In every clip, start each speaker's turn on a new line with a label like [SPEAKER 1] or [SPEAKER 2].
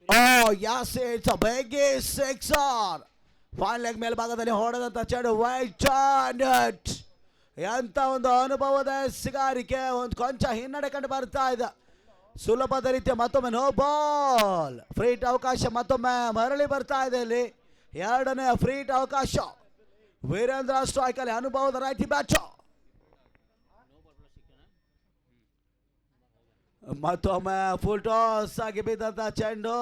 [SPEAKER 1] Oh, yes, it's a big sixer. Fine leg ಮೇಲ್ಭಾಗದಲ್ಲಿ ಹೊಡೆದಂತ ಚೆಂಡು white net. ಎಂತ ಒಂದು ಅನುಭವದ ಸಿಗಾರಿಕೆ, ಒಂದು ಕೊಂಚ ಹಿನ್ನಡೆ ಕಂಡು ಬರ್ತಾ ಇದೆ. ಸುಲಭದ ರೀತಿಯ ಮತ್ತೊಮ್ಮೆ ನೋ ಬಾಲ್. ಫ್ರೀಟ್ ಅವಕಾಶ ಮತ್ತೊಮ್ಮೆ ಮರಳಿ ಬರ್ತಾ ಇದೆ. ಇಲ್ಲಿ ಎರಡನೇ ಫ್ರೀಟ್ ಅವಕಾಶ. ವೀರೇಂದ್ರ ಸ್ಟ್ರೈಕ್ ಅಲ್ಲಿ ಅನುಭವದ ರೈಟಿ ಬ್ಯಾಚ್. ಮತ್ತೊಮ್ಮೆ ಫುಲ್ ಟಾಸ್ ಆಗಿ ಬಿದ್ದಂತ ಚೆಂಡು.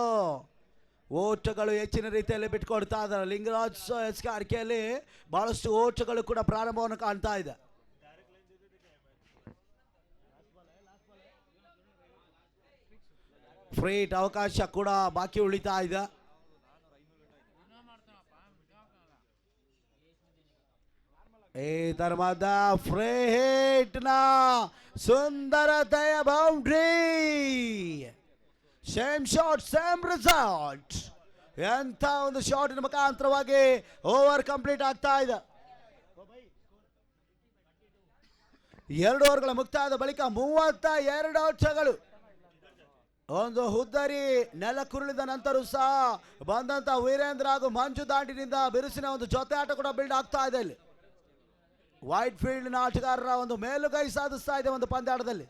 [SPEAKER 1] ಓಟಗಳು ಹೆಚ್ಚಿನ ರೀತಿಯಲ್ಲಿ ಬಿಟ್ಕೊಡ್ತಾ ಇದ್ದಾರೆ. ಲಿಂಗರಾಜ್ ಎಸ್ಕಾರಿಕೆಯಲ್ಲಿ ಬಹಳಷ್ಟು ಓಟಗಳು ಕೂಡ ಪ್ರಾರಂಭವನ್ನು ಕಾಣ್ತಾ ಇದೆ. ಫ್ರೀಟ್ ಅವಕಾಶ ಕೂಡ ಬಾಕಿ ಉಳಿತಾ ಇದೆ. ಈ ಧರ್ಮದ ಫ್ರೀ ಹಿಟ್ ನ ಸುಂದರತೆಯ boundary. Same shot same result. ಎಂಥ ಒಂದು ಶಾಟಿನ ಮುಖಾಂತರವಾಗಿ ಓವರ್ ಕಂಪ್ಲೀಟ್ ಆಗ್ತಾ ಇದೆ. 2 ಓವರ್ಗಳ ಮುಕ್ತಾಯದ ಬಳಿಕ 32 ಔಟ್ಗಳು. ಒಂದು ಹುದ್ದರಿ ನೆಲಕ್ಕುರುಳಿದ ನಂತರ ಸಹ ಬಂದಂತ ವೀರೇಂದ್ರ ಹಾಗೂ ಮಂಜು ದಾಂಡಿನಿಂದ ಬಿರುಸಿನ ಒಂದು ಜೊತೆ ಆಟ ಕೂಡ ಬಿಲ್ಡ್ ಆಗ್ತಾ ಇದೆ. ಇಲ್ಲಿ ವೈಟ್ ಫೀಲ್ಡ್ ನ ಆಟಗಾರರ ಒಂದು ಮೇಲುಗೈ ಸಾಧಿಸ್ತಾ ಇದೆ ಒಂದು ಪಂದ್ಯಾಟದಲ್ಲಿ.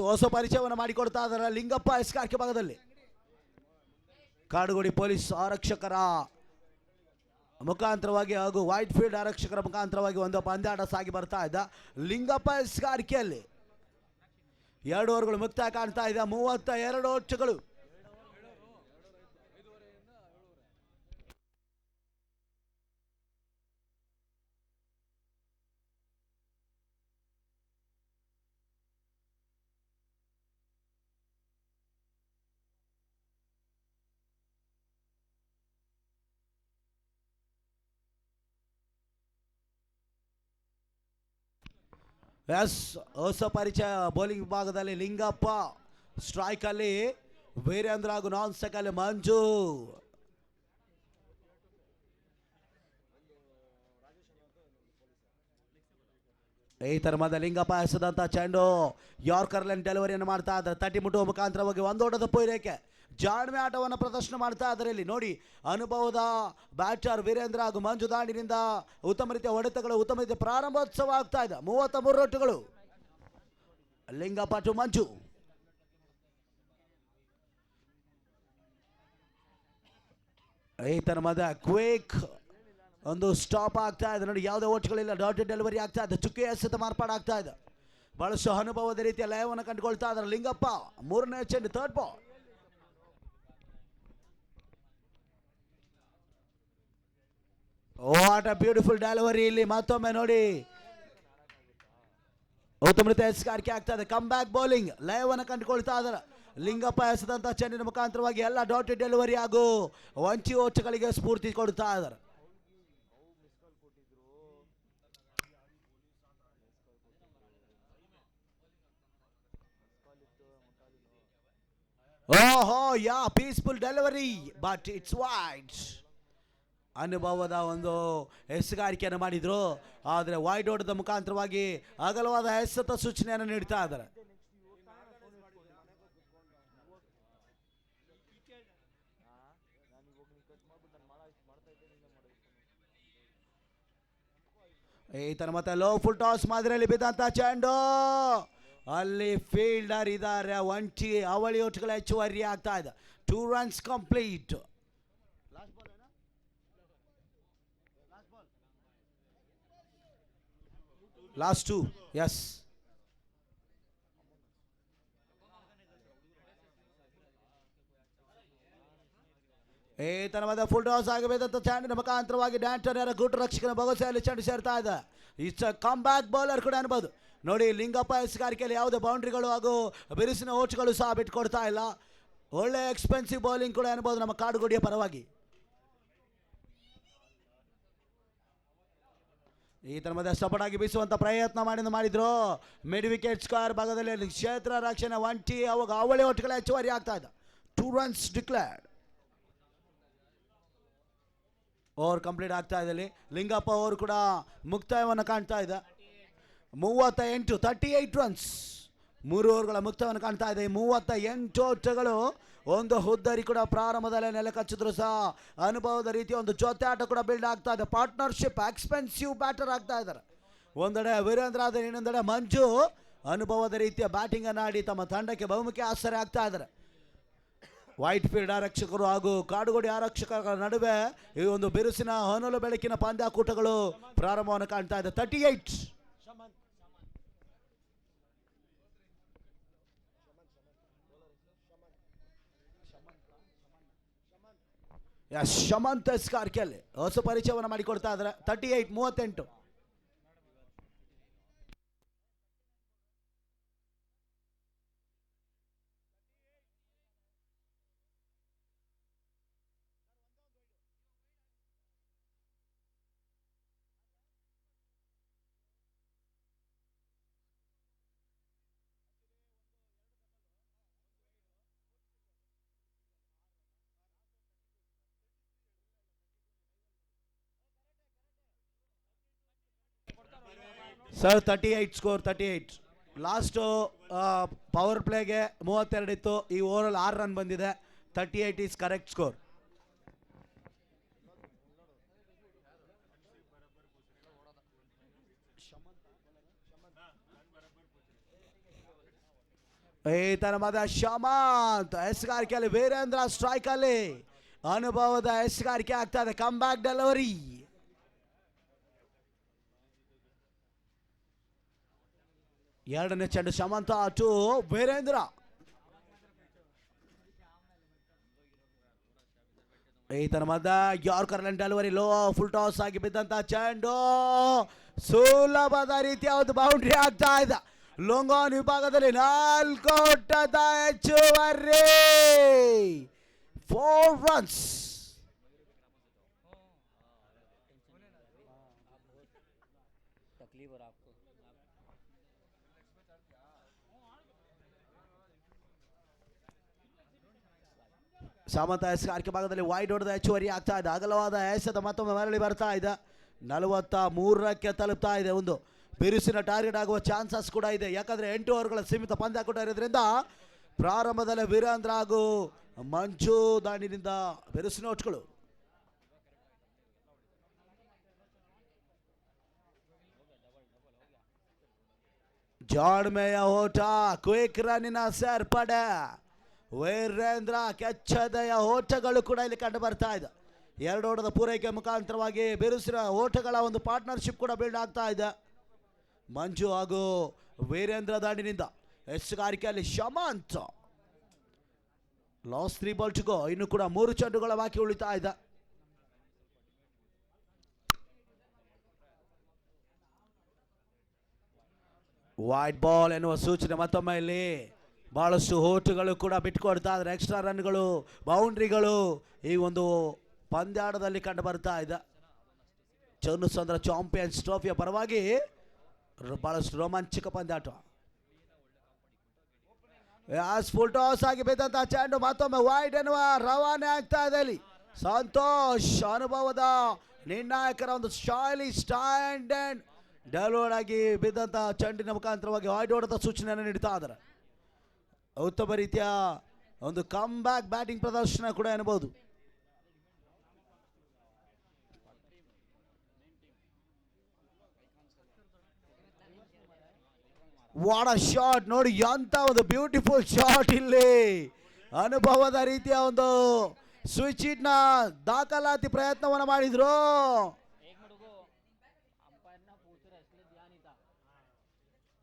[SPEAKER 1] ಹೊಸ ಪರಿಚಯವನ್ನು ಮಾಡಿಕೊಡ್ತಾ ಇದ್ದಾರೆ ಲಿಂಗಪ್ಪ ಎಸ್ಕಾರ್ಕೆ ಭಾಗದಲ್ಲಿ. ಕಾಡುಗೋಡಿ ಪೊಲೀಸ್ ಆರಕ್ಷಕರ ಮುಖಾಂತರವಾಗಿ ಹಾಗೂ ವೈಟ್ ಫೀಲ್ಡ್ ಆರಕ್ಷಕರ ಮುಖಾಂತರವಾಗಿ ಒಂದು ಪಂದ್ಯಾಟ ಸಾಗಿ ಬರ್ತಾ ಇದ್ದ. ಲಿಂಗಪ್ಪ ಎಸ್ಕಾರ್ಕೆಯಲ್ಲಿ 2 ಓವರ್ಗಳು ಮುಕ್ತಾಯ ಕಾಣ್ತಾ ಇದೆ. 32 ಓಟಗಳು. ಎಸ್, ಹೊಸ ಪರಿಚಯ ಬೌಲಿಂಗ್ ವಿಭಾಗದಲ್ಲಿ ಲಿಂಗಪ್ಪ, ಸ್ಟ್ರೈಕ್ ಅಲ್ಲಿ ವೀರೇಂದ್ರ ಹಾಗೂ ನಾನ್ ಸ್ಟ್ರೈಕ್ ಅಲ್ಲಿ ಮಂಜು. ಈ ತರಹದ ಲಿಂಗಪ್ಪ ಎಸೆದಂತ ಚೆಂಡು ಯಾರ್ಕರ್ ಲೈನ್ ಡೆಲಿವರಿಯನ್ನು ಮಾಡ್ತಾ ಇದ್ದಾರೆ. ತಟ್ಟಿ ಮುಟ್ಟುವ ಮುಖಾಂತರವಾಗಿ ಒಂದೋಟದ ಪೂರೈಕೆ ಜಾಣ್ಮೆ ಆಟವನ್ನು ಪ್ರದರ್ಶನ ಮಾಡ್ತಾ ಇದ್ದಾರೆ. ಇಲ್ಲಿ ನೋಡಿ, ಅನುಭವದ ಬ್ಯಾಟರ್ ವೀರೇಂದ್ರ ಹಾಗೂ ಮಂಜು ದಾಂಡಿನಿಂದ ಉತ್ತಮ ರೀತಿಯ ಹೊಡೆತಗಳು, ಉತ್ತಮ ರೀತಿಯ ಪ್ರಾರಂಭೋತ್ಸವ ಆಗ್ತಾ ಇದೆ. 33 ಓಟಗಳು. ಲಿಂಗಪ್ಪ ಟು ಮಂಜು. ಈ ತರಹದ ಕ್ವಿಕ್ ಒಂದು ಸ್ಟಾಪ್ ಆಗ್ತಾ ಇದೆ. ನೋಡಿ, ಯಾವುದೇ ಓಟ್ಗಳಿಲ್ಲ, ಡಾಟೆಡ್ ಡೆಲಿವರಿ ಆಗ್ತಾ ಇದೆ. ಚುಕ್ಕೆ ಎಸೆತ ಮಾರ್ಪಾಡಾಗ್ತಾ ಇದೆ. ಬಹಳಷ್ಟು ಅನುಭವದ ರೀತಿಯ ಲಯವನ್ನು ಕಂಡುಕೊಳ್ತಾ ಇದ್ದಾರೆ ಲಿಂಗಪ್ಪ. 3ನೇ ಚೆಂಡು, third ball. What a beautiful delivery. ಇಲ್ಲಿ ಮತ್ತೊಮ್ಮೆ ನೋಡಿ, ಉತ್ತಮ ರೀತಿಯ ಎಸ್ಕಾರಿಕೆ ಆಗ್ತಾ ಇದೆ. ಕಮ್ ಬ್ಯಾಕ್ ಬೌಲಿಂಗ್ ಲಯವನ್ನು ಕಂಡುಕೊಳ್ತಾ ಇದ್ದಾರೆ. ಲಿಂಗಪ್ಪ ಎಸೆದಂತ ಚೆಂಡಿನ ಮುಖಾಂತರವಾಗಿ ಎಲ್ಲ ಡಾಟೆಡ್ ಡೆಲಿವರಿ ಹಾಗೂ ವಂಚಿ ಓಟಗಳಿಗೆ ಸ್ಫೂರ್ತಿ ಕೊಡ್ತಾ ಇದ್ದಾರೆ. ಓಹೋ yeah, peaceful delivery but it's wide. ಅನುಭವದ ಒಂದು ಎಸೆಗಾರಿಕೆಯನ್ನು ಮಾಡಿದ್ರು, ಆದರೆ ವೈಡ್ ಓಟದ ಮುಖಾಂತರವಾಗಿ ಅಗಲವಾದ ಎಸೆತ ಸೂಚನೆಯನ್ನು ನೀಡ್ತಾ ಇದ್ದಾರೆ. ಈ ತರ ಮತ್ತೆ ಲೋ ಫುಲ್ ಟಾಸ್ ಮಾದರಿಯಲ್ಲಿ ಬಿದ್ದಂತ ಚೆಂಡು. ಅಲ್ಲಿ ಫೀಲ್ಡರ್ ಇದ್ದಾರೆ. ಒಂಟಿ ಅವಳಿ ಓಟಗಳ ಹೆಚ್ಚುವರಿ ಆಗ್ತಾ ಇದೆ. 2 runs ಕಂಪ್ಲೀಟ್. Last 2, S. ಈ ತರವಾದ ಫುಲ್ ಟಾಸ್ ಆಗಬೇಕಂತ ಚೆಂಡಿನ ಮುಖಾಂತರವಾಗಿ ಡ್ಯಾಂಟರ್ ಗುಡ್ ರಕ್ಷಕನ ಭಗವಸೆಯಲ್ಲಿ ಚೆಂಡು ಸೇರ್ತಾ ಇದೆ. ಇಟ್ಸ್ ಕಮ್ ಬ್ಯಾಕ್ ಬೌಲರ್ ಕೂಡ ಅನ್ಬೋದು. ನೋಡಿ, ಲಿಂಗಪ್ಪ ಎಸೆಗಾರಿಕೆಯಲ್ಲಿ ಯಾವುದೇ ಬೌಂಡ್ರಿಗಳು ಹಾಗೂ ಬಿರುಸಿನ ಓಟ್ಗಳು ಸಹ ಬಿಟ್ಕೊಡ್ತಾ ಇಲ್ಲ. ಒಳ್ಳೆ ಎಕ್ಸ್ಪೆನ್ಸಿವ್ ಬೌಲಿಂಗ್ ಕೂಡ ಅನ್ಬೋದು ನಮ್ಮ ಕಾಡುಗೋಡಿಯ ಪರವಾಗಿ. ಈತನ ಮಧ್ಯೆ ಸಪೋರ್ಟ್ ಆಗಿ ಬೀಸುವಂತ ಪ್ರಯತ್ನ ಮಾಡಿದ್ರು. ಮಿಡ್ ವಿಕೆಟ್ ಸ್ಕ್ವೇರ್ ಭಾಗದಲ್ಲಿ ಕ್ಷೇತ್ರ ರಕ್ಷಣೆ ಒಂಟಿ ಅವಾಗ ಅವಳಿ ಒಟ್ಟುಗಳ ಹೆಚ್ಚುವರಿ ಆಗ್ತಾ ಇದೆ. 2 runs ಡಿಕ್ಲೇರ್ಡ್. ಓವರ್ ಕಂಪ್ಲೀಟ್ ಆಗ್ತಾ ಇದೆ. ಲಿಂಗಪ್ಪ ಅವರು ಕೂಡ ಮುಕ್ತಾಯವನ್ನು ಕಾಣ್ತಾ ಇದೆ. 38 ರನ್ಸ್, 3 ಓವರ್ಗಳ ಮುಕ್ತಾಯವನ್ನು ಕಾಣ್ತಾ ಇದೆ. 38 ಓಟಗಳು. ಒಂದು ಹುದ್ದರಿ ಕೂಡ ಪ್ರಾರಂಭದಲ್ಲೇ ನೆಲೆ ಕಚ್ಚಿದ್ರು ಸಹ ಅನುಭವದ ರೀತಿ ಒಂದು ಜೊತೆ ಆಟ ಕೂಡ ಬಿಲ್ಡ್ ಆಗ್ತಾ ಇದೆ. ಪಾರ್ಟ್ನರ್ಶಿಪ್ ಎಕ್ಸ್ಪೆನ್ಸಿವ್ ಬ್ಯಾಟರ್ ಆಗ್ತಾ ಇದ್ದಾರೆ. ಒಂದೆಡೆ ವೀರೇಂದ್ರ ಆದರೆ ಇನ್ನೊಂದೆಡೆ ಮಂಜು ಅನುಭವದ ರೀತಿಯ ಬ್ಯಾಟಿಂಗ್ ಅನ್ನು ಆಡಿ ತಮ್ಮ ತಂಡಕ್ಕೆ ಬಹುಮುಖ್ಯ ಆಶ್ರಯ ಆಗ್ತಾ ಇದ್ದಾರೆ. ವೈಟ್ ಫೀಲ್ಡ್ ಆರಕ್ಷಕರು ಹಾಗೂ ಕಾಡುಗೋಡಿ ಆರಕ್ಷಕರ ನಡುವೆ ಈ ಒಂದು ಬಿರುಸಿನ ಹೊನಲು ಬೆಳಕಿನ ಪಂದ್ಯಾಕೂಟಗಳು ಪ್ರಾರಂಭವನ್ನು ಕಾಣ್ತಾ ಇದೆ. 38 ಶಮಂತ್ ಎಸ್ಕಾರ್ಕೆಲ್ ಹೊಸ ಪರಿಚಯವನ್ನು ಮಾಡಿಕೊಡ್ತಾ ಇದ್ದಾರೆ. 38 ಸರ್ 38 ಸ್ಕೋರ್. 38 ಲಾಸ್ಟ್ ಪವರ್ ಪ್ಲೇಗೆ 32 ಇತ್ತು. ಈ ಓವರಲ್ಲಿ 6 ರನ್ ಬಂದಿದೆ. 38 ಈಸ್ ಕರೆಕ್ಟ್ ಸ್ಕೋರ್. ಈತನ ಮದ ಶಮಂತ್ ಎಸ್ಗಾರಿಕೆಯಲ್ಲಿ ವೀರೇಂದ್ರ ಸ್ಟ್ರೈಕ್ ಅಲ್ಲಿ ಅನುಭವದ ಎಸ್ಗಾರಿಕೆ ಆಗ್ತಾ ಇದೆ. Come back delivery. ಎರಡನೇ ಚೆಂಡು ಶಮಂತ ಟು ವೀರೇಂದ್ರ. ಈತನ ಮಧ್ಯ yorker line delivery low full toss ಆಗಿ ಬಿದ್ದಂತ ಚೆಂಡು ಸುಲಭದ ರೀತಿಯ ಒಂದು ಬೌಂಡ್ರಿ ಆಗ್ತಾ ಇದೆ. ಲೊಂಗಾನ್ ವಿಭಾಗದಲ್ಲಿ 4 ಓಟದ ಹೆಚ್ಚುವರಿ. 4 runs. ಸಾಮಂತ ಎಸ್ಗಾರಿಕೆ ಭಾಗದಲ್ಲಿ ವೈಡ್ ಹೊಡೆದ ಹೆಚ್ಚುವರಿ ಆಗ್ತಾ ಇದೆ. ಅಗಲವಾದ ಎಸೆತ ಮತ್ತೊಮ್ಮೆ ಮರಳಿ ಬರ್ತಾ ಇದೆ. 43ಕ್ಕೆ ತಲುಪ್ತಾ ಇದೆ. ಒಂದು ಬಿರುಸಿನ ಟಾರ್ಗೆಟ್ ಆಗುವ ಚಾನ್ಸಸ್ ಕೂಡ ಇದೆ. ಯಾಕಂದ್ರೆ 8 ಓವರ್ಗಳ ಸೀಮಿತ ಪಂದ್ಯಾಕೂಟ ಇರೋದ್ರಿಂದ ಪ್ರಾರಂಭದಲ್ಲೇ ವೀರೇಂದ್ರ ಹಾಗೂ ಮಂಜು ದಾಂಡಿನಿಂದ ಬಿರುಸಿನ ಓಟ್ಗಳು. ಜಾಣ್ಮೆಯ ಓಟ, ಕ್ವಿಕ್ ರನ್ನಿನ ಸೇರ್ಪಡೆ. ವೀರೇಂದ್ರ ಕೆಚ್ಚದೆಯ ಓಟಗಳು ಕೂಡ ಇಲ್ಲಿ ಕಂಡು ಬರ್ತಾ ಇದೆ. 2 ಓಟದ ಪೂರೈಕೆ ಮುಖಾಂತರವಾಗಿ ಬಿರುಸಿನ ಓಟಗಳ ಒಂದು ಪಾರ್ಟ್ನರ್ಶಿಪ್ ಕೂಡ ಬಿಲ್ಡ್ ಆಗ್ತಾ ಇದೆ. ಮಂಜು ಹಾಗೂ ವೀರೇಂದ್ರ ದಾಂಡಿನಿಂದ ಎಸ್ಗಾರಿಕೆಯಲ್ಲಿ Shamanth. Last 3 ball to go. ಇನ್ನು ಕೂಡ 3 ಚೆಂಡುಗಳ ಬಾಕಿ ಉಳಿತಾ ಇದೆ. ವೈಟ್ ಬಾಲ್ ಎನ್ನುವ ಸೂಚನೆ ಮತ್ತೊಮ್ಮೆ ಇಲ್ಲಿ. ಬಹಳಷ್ಟು ಓಟುಗಳು ಕೂಡ ಬಿಟ್ಕೊಡ್ತಾ ಇದ್ದಾರೆ. ಎಕ್ಸ್ಟ್ರಾ ರನ್ಗಳು, ಬೌಂಡ್ರಿಗಳು ಈ ಒಂದು ಪಂದ್ಯಾಟದಲ್ಲಿ ಕಂಡು ಬರ್ತಾ ಇದೆ. ಚನ್ನಸಂದ್ರ ಚಾಂಪಿಯನ್ಸ್ ಟ್ರೋಫಿಯ ಪರವಾಗಿ ಬಹಳಷ್ಟು ರೋಮಾಂಚಕ ಪಂದ್ಯಾಟ. ಫುಲ್ ಟಾಸ್ ಆಗಿ ಬಿದ್ದಂತ ಚೆಂಡು ಮತ್ತೊಮ್ಮೆ ವೈಡ್ ಎನ್ನುವ ರವಾನೆ ಆಗ್ತಾ ಇದೆ. ಇಲ್ಲಿ ಸಂತೋಷ್ ಅನುಭವದ ನಿರ್ಣಾಯಕರ ಒಂದು ಶೈಲಿ ಸ್ಟ್ಯಾಂಡ್ ಅಂಡ್ ಡೆಲಿವರ್ಡ್ ಆಗಿ ಬಿದ್ದಂತ ಚೆಂಡಿನ ಮುಖಾಂತರವಾಗಿ ವೈಡ್ ಹೊಡೆದ ಸೂಚನೆಯನ್ನು ನೀಡ್ತಾ ಇದ್ದಾರೆ. ಉತ್ತಮ ರೀತಿಯ ಒಂದು ಕಮ್ ಬ್ಯಾಕ್ ಬ್ಯಾಟಿಂಗ್ ಪ್ರದರ್ಶನ ಕೂಡ ಎನ್ನಬಹುದು. ವಾಟ್ ಅ ಶಾಟ್ ನೋಡಿ, ಎಂತ ಒಂದು ಬ್ಯೂಟಿಫುಲ್ ಶಾಟ್. ಇಲ್ಲಿ ಅನುಭವದ ರೀತಿಯ ಒಂದು ಸ್ವಿಚ್ ಹಿಟ್ ನ ದಾಖಲಾತಿ ಪ್ರಯತ್ನವನ್ನು ಮಾಡಿದ್ರು.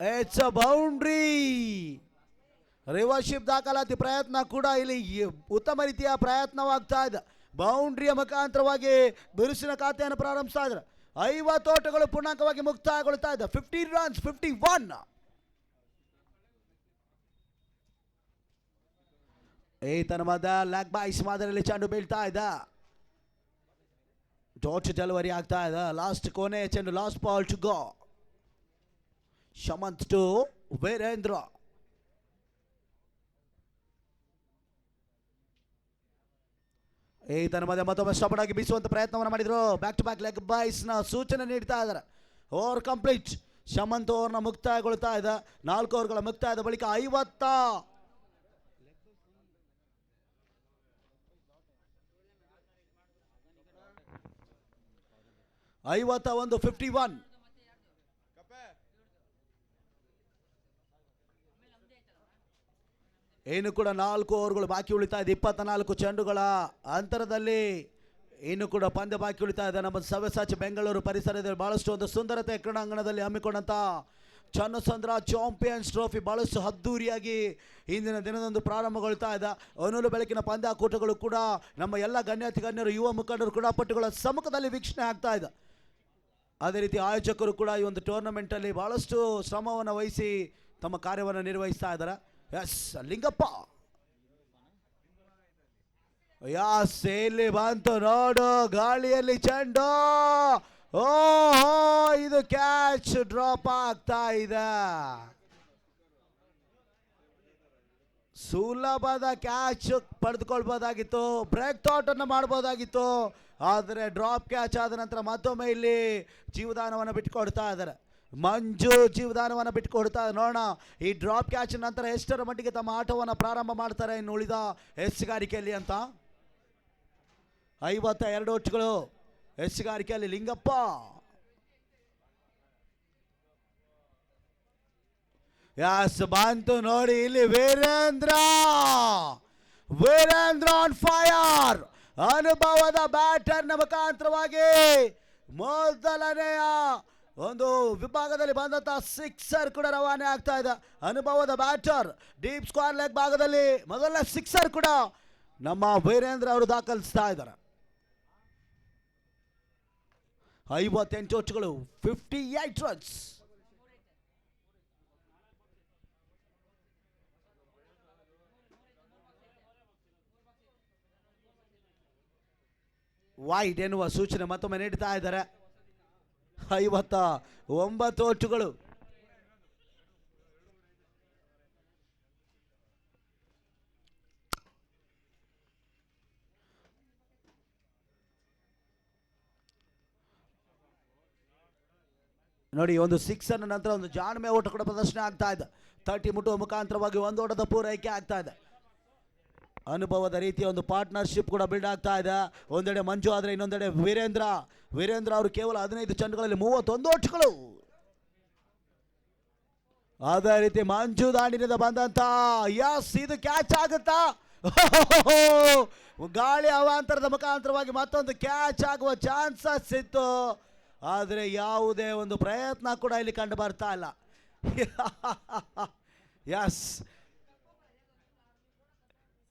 [SPEAKER 1] It's a boundary. ರಿವರ್ಶಿಪ್ ದಾಖಲಾತಿ ಪ್ರಯತ್ನ ಕೂಡ ಇಲ್ಲಿ ಉತ್ತಮ ರೀತಿಯ ಪ್ರಯತ್ನವಾಗ್ತಾ ಇದೆ. ಬೌಂಡ್ರಿಯ ಮುಖಾಂತರವಾಗಿ ಬಿರುಸಿನ ಖಾತೆಯನ್ನು ಪ್ರಾರಂಭಿಸ್ತಾ ಇದ್ದಾರೆ. 50 ಓಟಗಳು ಪೂರ್ಣಾಂಕವಾಗಿ ಮುಕ್ತಾಯಗೊಳ್ತಾ ಇದೆ. 15 runs, 51. ಈತನ ಮಧ್ಯ ಲೆಗ್ ಬೈಸ್ ಮಾದರಿಯಲ್ಲಿ ಚೆಂಡು ಬೀಳ್ತಾ ಇದೆ. ಡಾಟ್ ಡೆಲಿವರಿ ಆಗ್ತಾ ಇದೆ. ಲಾಸ್ಟ್ ಕೊನೆ ಚೆಂಡು, last ball to go. Shamanth to Virendra. ಈತನ ಮಧ್ಯೆ ಮತ್ತೊಮ್ಮೆ ಸ್ಟಾಪ್ ಆಗಿ ಬೀಸುವಂತ ಪ್ರಯತ್ನವನ್ನು ಮಾಡಿದ್ರು. Back to back leg byes ನ ಸೂಚನೆ ನೀಡ್ತಾ ಇದ್ದಾರೆ. Over complete. ಶಮಂತ್ ಓವರ್ನ ಮುಕ್ತಾಯಗೊಳ್ತಾ ಇದೆ. 4 ಓವರ್ಗಳ ಮುಕ್ತಾಯದ ಬಳಿಕ 51. ಇನ್ನು ಕೂಡ 4 ಓವರ್ಗಳು ಬಾಕಿ ಉಳಿತಾ ಇದೆ. 24 ಚೆಂಡುಗಳ ಅಂತರದಲ್ಲಿ ಇನ್ನು ಕೂಡ ಪಂದ್ಯ ಬಾಕಿ ಉಳಿತಾ ಇದೆ. ನಮ್ಮ ಸವ್ಯಸಾಚಿ ಬೆಂಗಳೂರು ಪರಿಸರದಲ್ಲಿ ಬಹಳಷ್ಟು ಒಂದು ಸುಂದರತೆ ಕ್ರೀಡಾಂಗಣದಲ್ಲಿ ಹಮ್ಮಿಕೊಂಡಂತ ಚನ್ನಸಂದ್ರ ಚಾಂಪಿಯನ್ಸ್ ಟ್ರೋಫಿ ಬಹಳಷ್ಟು ಅದ್ದೂರಿಯಾಗಿ ಇಂದಿನ ದಿನದಂದು ಪ್ರಾರಂಭಗೊಳ್ತಾ ಇದೆ. ಅನೂಲು ಬೆಳಕಿನ ಪಂದ್ಯಾಕೂಟಗಳು ಕೂಡ ನಮ್ಮ ಎಲ್ಲ ಗಣ್ಯಾತಿ ಗಣ್ಯರು, ಯುವ ಮುಖಂಡರು, ಕ್ರೀಡಾಪಟುಗಳ ಸಮ್ಮುಖದಲ್ಲಿ ವೀಕ್ಷಣೆ ಆಗ್ತಾ ಇದೆ. ಅದೇ ರೀತಿ ಆಯೋಜಕರು ಕೂಡ ಈ ಒಂದು ಟೂರ್ನಮೆಂಟಲ್ಲಿ ಬಹಳಷ್ಟು ಶ್ರಮವನ್ನು ವಹಿಸಿ ತಮ್ಮ ಕಾರ್ಯವನ್ನು ನಿರ್ವಹಿಸ್ತಾ ಇದ್ದಾರೆ. ಎಸ್ ಲಿಂಗಪ್ಪ, ಯಾಸ್ ಇಲ್ಲಿ ಬಂತು ನೋಡು, ಗಾಳಿಯಲ್ಲಿ ಚೆಂಡು. ಓಹೋ, ಇದು ಕ್ಯಾಚ್ ಡ್ರಾಪ್ ಆಗ್ತಾ ಇದೆ. ಸುಲಭದ ಕ್ಯಾಚ್ ಪಡೆದುಕೊಳ್ಬೋದಾಗಿತ್ತು, ಬ್ರೇಕ್ ಥಾಟ್ ಅನ್ನು ಮಾಡಬಹುದಾಗಿತ್ತು. ಆದರೆ ಡ್ರಾಪ್ ಕ್ಯಾಚ್ ಆದ ನಂತರ ಮತ್ತೊಮ್ಮೆ ಇಲ್ಲಿ ಜೀವದಾನವನ್ನು ಬಿಟ್ಟುಕೊಡ್ತಾ ಇದ್ದಾರೆ. ಮಂಜು ಜೀವದಾನವನ್ನು ಬಿಟ್ಟುಕೊಡ್ತಾ ಇದ್ದಾರೆ. ನೋಡೋಣ ಈ ಡ್ರಾಪ್ ಕ್ಯಾಚ್ ನಂತರ ಎಷ್ಟರ ಮಟ್ಟಿಗೆ ತಮ್ಮ ಆಟವನ್ನು ಪ್ರಾರಂಭ ಮಾಡ್ತಾರೆ ಇನ್ನು ಉಳಿದ ಎಸ್ಗಾರಿಕೆಯಲ್ಲಿ ಅಂತ. 52 ಒಟ್ಟುಗಳು ಎಸ್ಗಾರಿಕೆಯಲ್ಲಿ. ಲಿಂಗಪ್ಪ ಯಾಸ್ ಬಂತು ನೋಡಿ, ಇಲ್ಲಿ ವೀರೇಂದ್ರ ಆನ್ ಫೈರ್. ಅನುಭವದ ಬ್ಯಾಟರ್ನ ಮುಖಾಂತರವಾಗಿ ಮೊದಲನೆಯ ಒಂದು ವಿಭಾಗದಲ್ಲಿ ಬಂದಂತ ಸಿಕ್ಸರ್ ಕೂಡ ರವಾನೆ ಆಗ್ತಾ ಇದೆ. ಅನುಭವದ ಬ್ಯಾಟರ್ ಡೀಪ್ ಸ್ಕ್ವೇರ್ ಲೆಗ್ ಭಾಗದಲ್ಲಿ ಮೊದಲನೇ ಸಿಕ್ಸರ್ ಕೂಡ ನಮ್ಮ ವೀರೇಂದ್ರ ಅವರು ದಾಖಲಿಸ್ತಾ ಇದ್ದಾರೆ. 58 ಒಟ್ಟುಗಳು, 58 ರನ್ಸ್. ವೈಡ್ ಎನ್ನುವ ಸೂಚನೆ ಮತ್ತೊಮ್ಮೆ ನೀಡ್ತಾ ಇದ್ದಾರೆ. 59 ಒಟ್ಟುಗಳು. ನೋಡಿ, ಒಂದು 6 ಅನ್ನ ನಂತರ ಒಂದು ಜಾಣ್ಮೆ ಓಟ ಕೂಡ ಪ್ರದರ್ಶನ ಆಗ್ತಾ ಇದೆ. 30 ಮುಟ್ಟುವ ಮುಖಾಂತರವಾಗಿ ಒಂದು ಓಟದ ಪೂರೈಕೆ ಆಗ್ತಾ ಇದೆ. ಅನುಭವದ ರೀತಿಯ ಒಂದು ಪಾರ್ಟ್ನರ್ಶಿಪ್ ಕೂಡ ಬಿಲ್ಡ್ ಆಗ್ತಾ ಇದೆ. ಒಂದೆಡೆ ಮಂಜು ಆದರೆ ಇನ್ನೊಂದೆಡೆ ವೀರೇಂದ್ರ ಅವರು ಕೇವಲ 15 ಚೆಂಡುಗಳಲ್ಲಿ 31 ಒಟ್ಟುಗಳು. ಅದೇ ರೀತಿ ಮಂಜು ದಾಂಡಿನಿಂದ ಬಂದಂತ ಯಸ್, ಇದು ಕ್ಯಾಚ್ ಆಗುತ್ತಾ? ಗಾಳಿ ಅವಾಂತರದ ಮುಖಾಂತರವಾಗಿ ಮತ್ತೊಂದು ಕ್ಯಾಚ್ ಆಗುವ ಚಾನ್ಸಸ್ ಇತ್ತು, ಆದರೆ ಯಾವುದೇ ಒಂದು ಪ್ರಯತ್ನ ಕೂಡ ಇಲ್ಲಿ ಕಂಡು ಬರ್ತಾ ಇಲ್ಲ. ಯಸ್,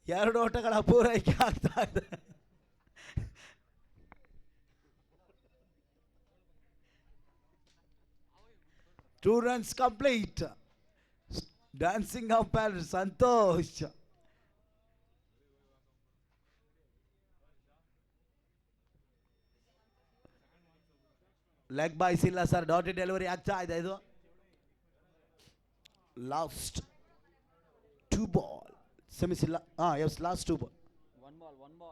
[SPEAKER 1] 2 ಓಟಗಳ ಪೂರೈಕೆ ಆಗ್ತಾ ಇದೆ. Two runs complete. Dancing umpire Santosh. Leg byes ಇಲ್ಲ ಸರ್, ಡಾಟೆಡ್ ಡೆಲಿವರಿ ಆಗ್ತಾ ಇದೆ. ಇದು ಲಾಸ್ಟ್ 2 ಬಾಲ್. ಸೆಮಿಸ್ ಇಲ್ಲ. Yes, last 2 ball.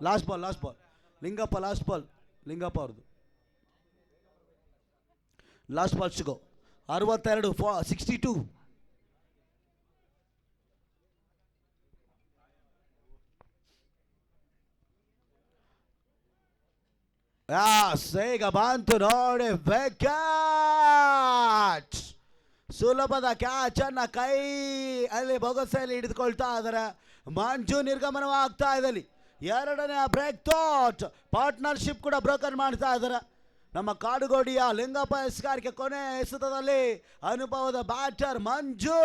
[SPEAKER 1] Last ball Lingappa, last ball Lingappa ಅವ್ರದ್ದು. ಲಾಸ್ಟ್ ಬಾಲ್ ಸಿಗೋ 62 62. ಈಗ ಬಂತು ನೋಡಿ ವಿಕೆಟ್. ಸುಲಭದ ಕ್ಯಾಚ್ ಅನ್ನ ಕೈ ಅಲ್ಲಿ ಬೊಗಸೆಯಲ್ಲಿ ಹಿಡಿದುಕೊಳ್ತಾ ಇದ್ದಾರೆ. ಮಂಜು ನಿರ್ಗಮನವಾಗ್ತಾ ಇದೆ. ಎರಡನೇ ಬ್ರೇಕ್ ಥಾಟ್ ಪಾರ್ಟ್ನರ್ಶಿಪ್ ಕೂಡ ಬ್ರೋಕನ್ ಮಾಡ್ತಾ ಇದ್ದಾರೆ. ನಮ್ಮ ಕಾಡುಗೋಡಿಯ ಲಿಂಗಪ್ಪ ಎಸ್ಗಾರಿಕೆ ಕೊನೆ ಎಸೆತದಲ್ಲಿ ಅನುಭವದ ಬ್ಯಾಟರ್ ಮಂಜು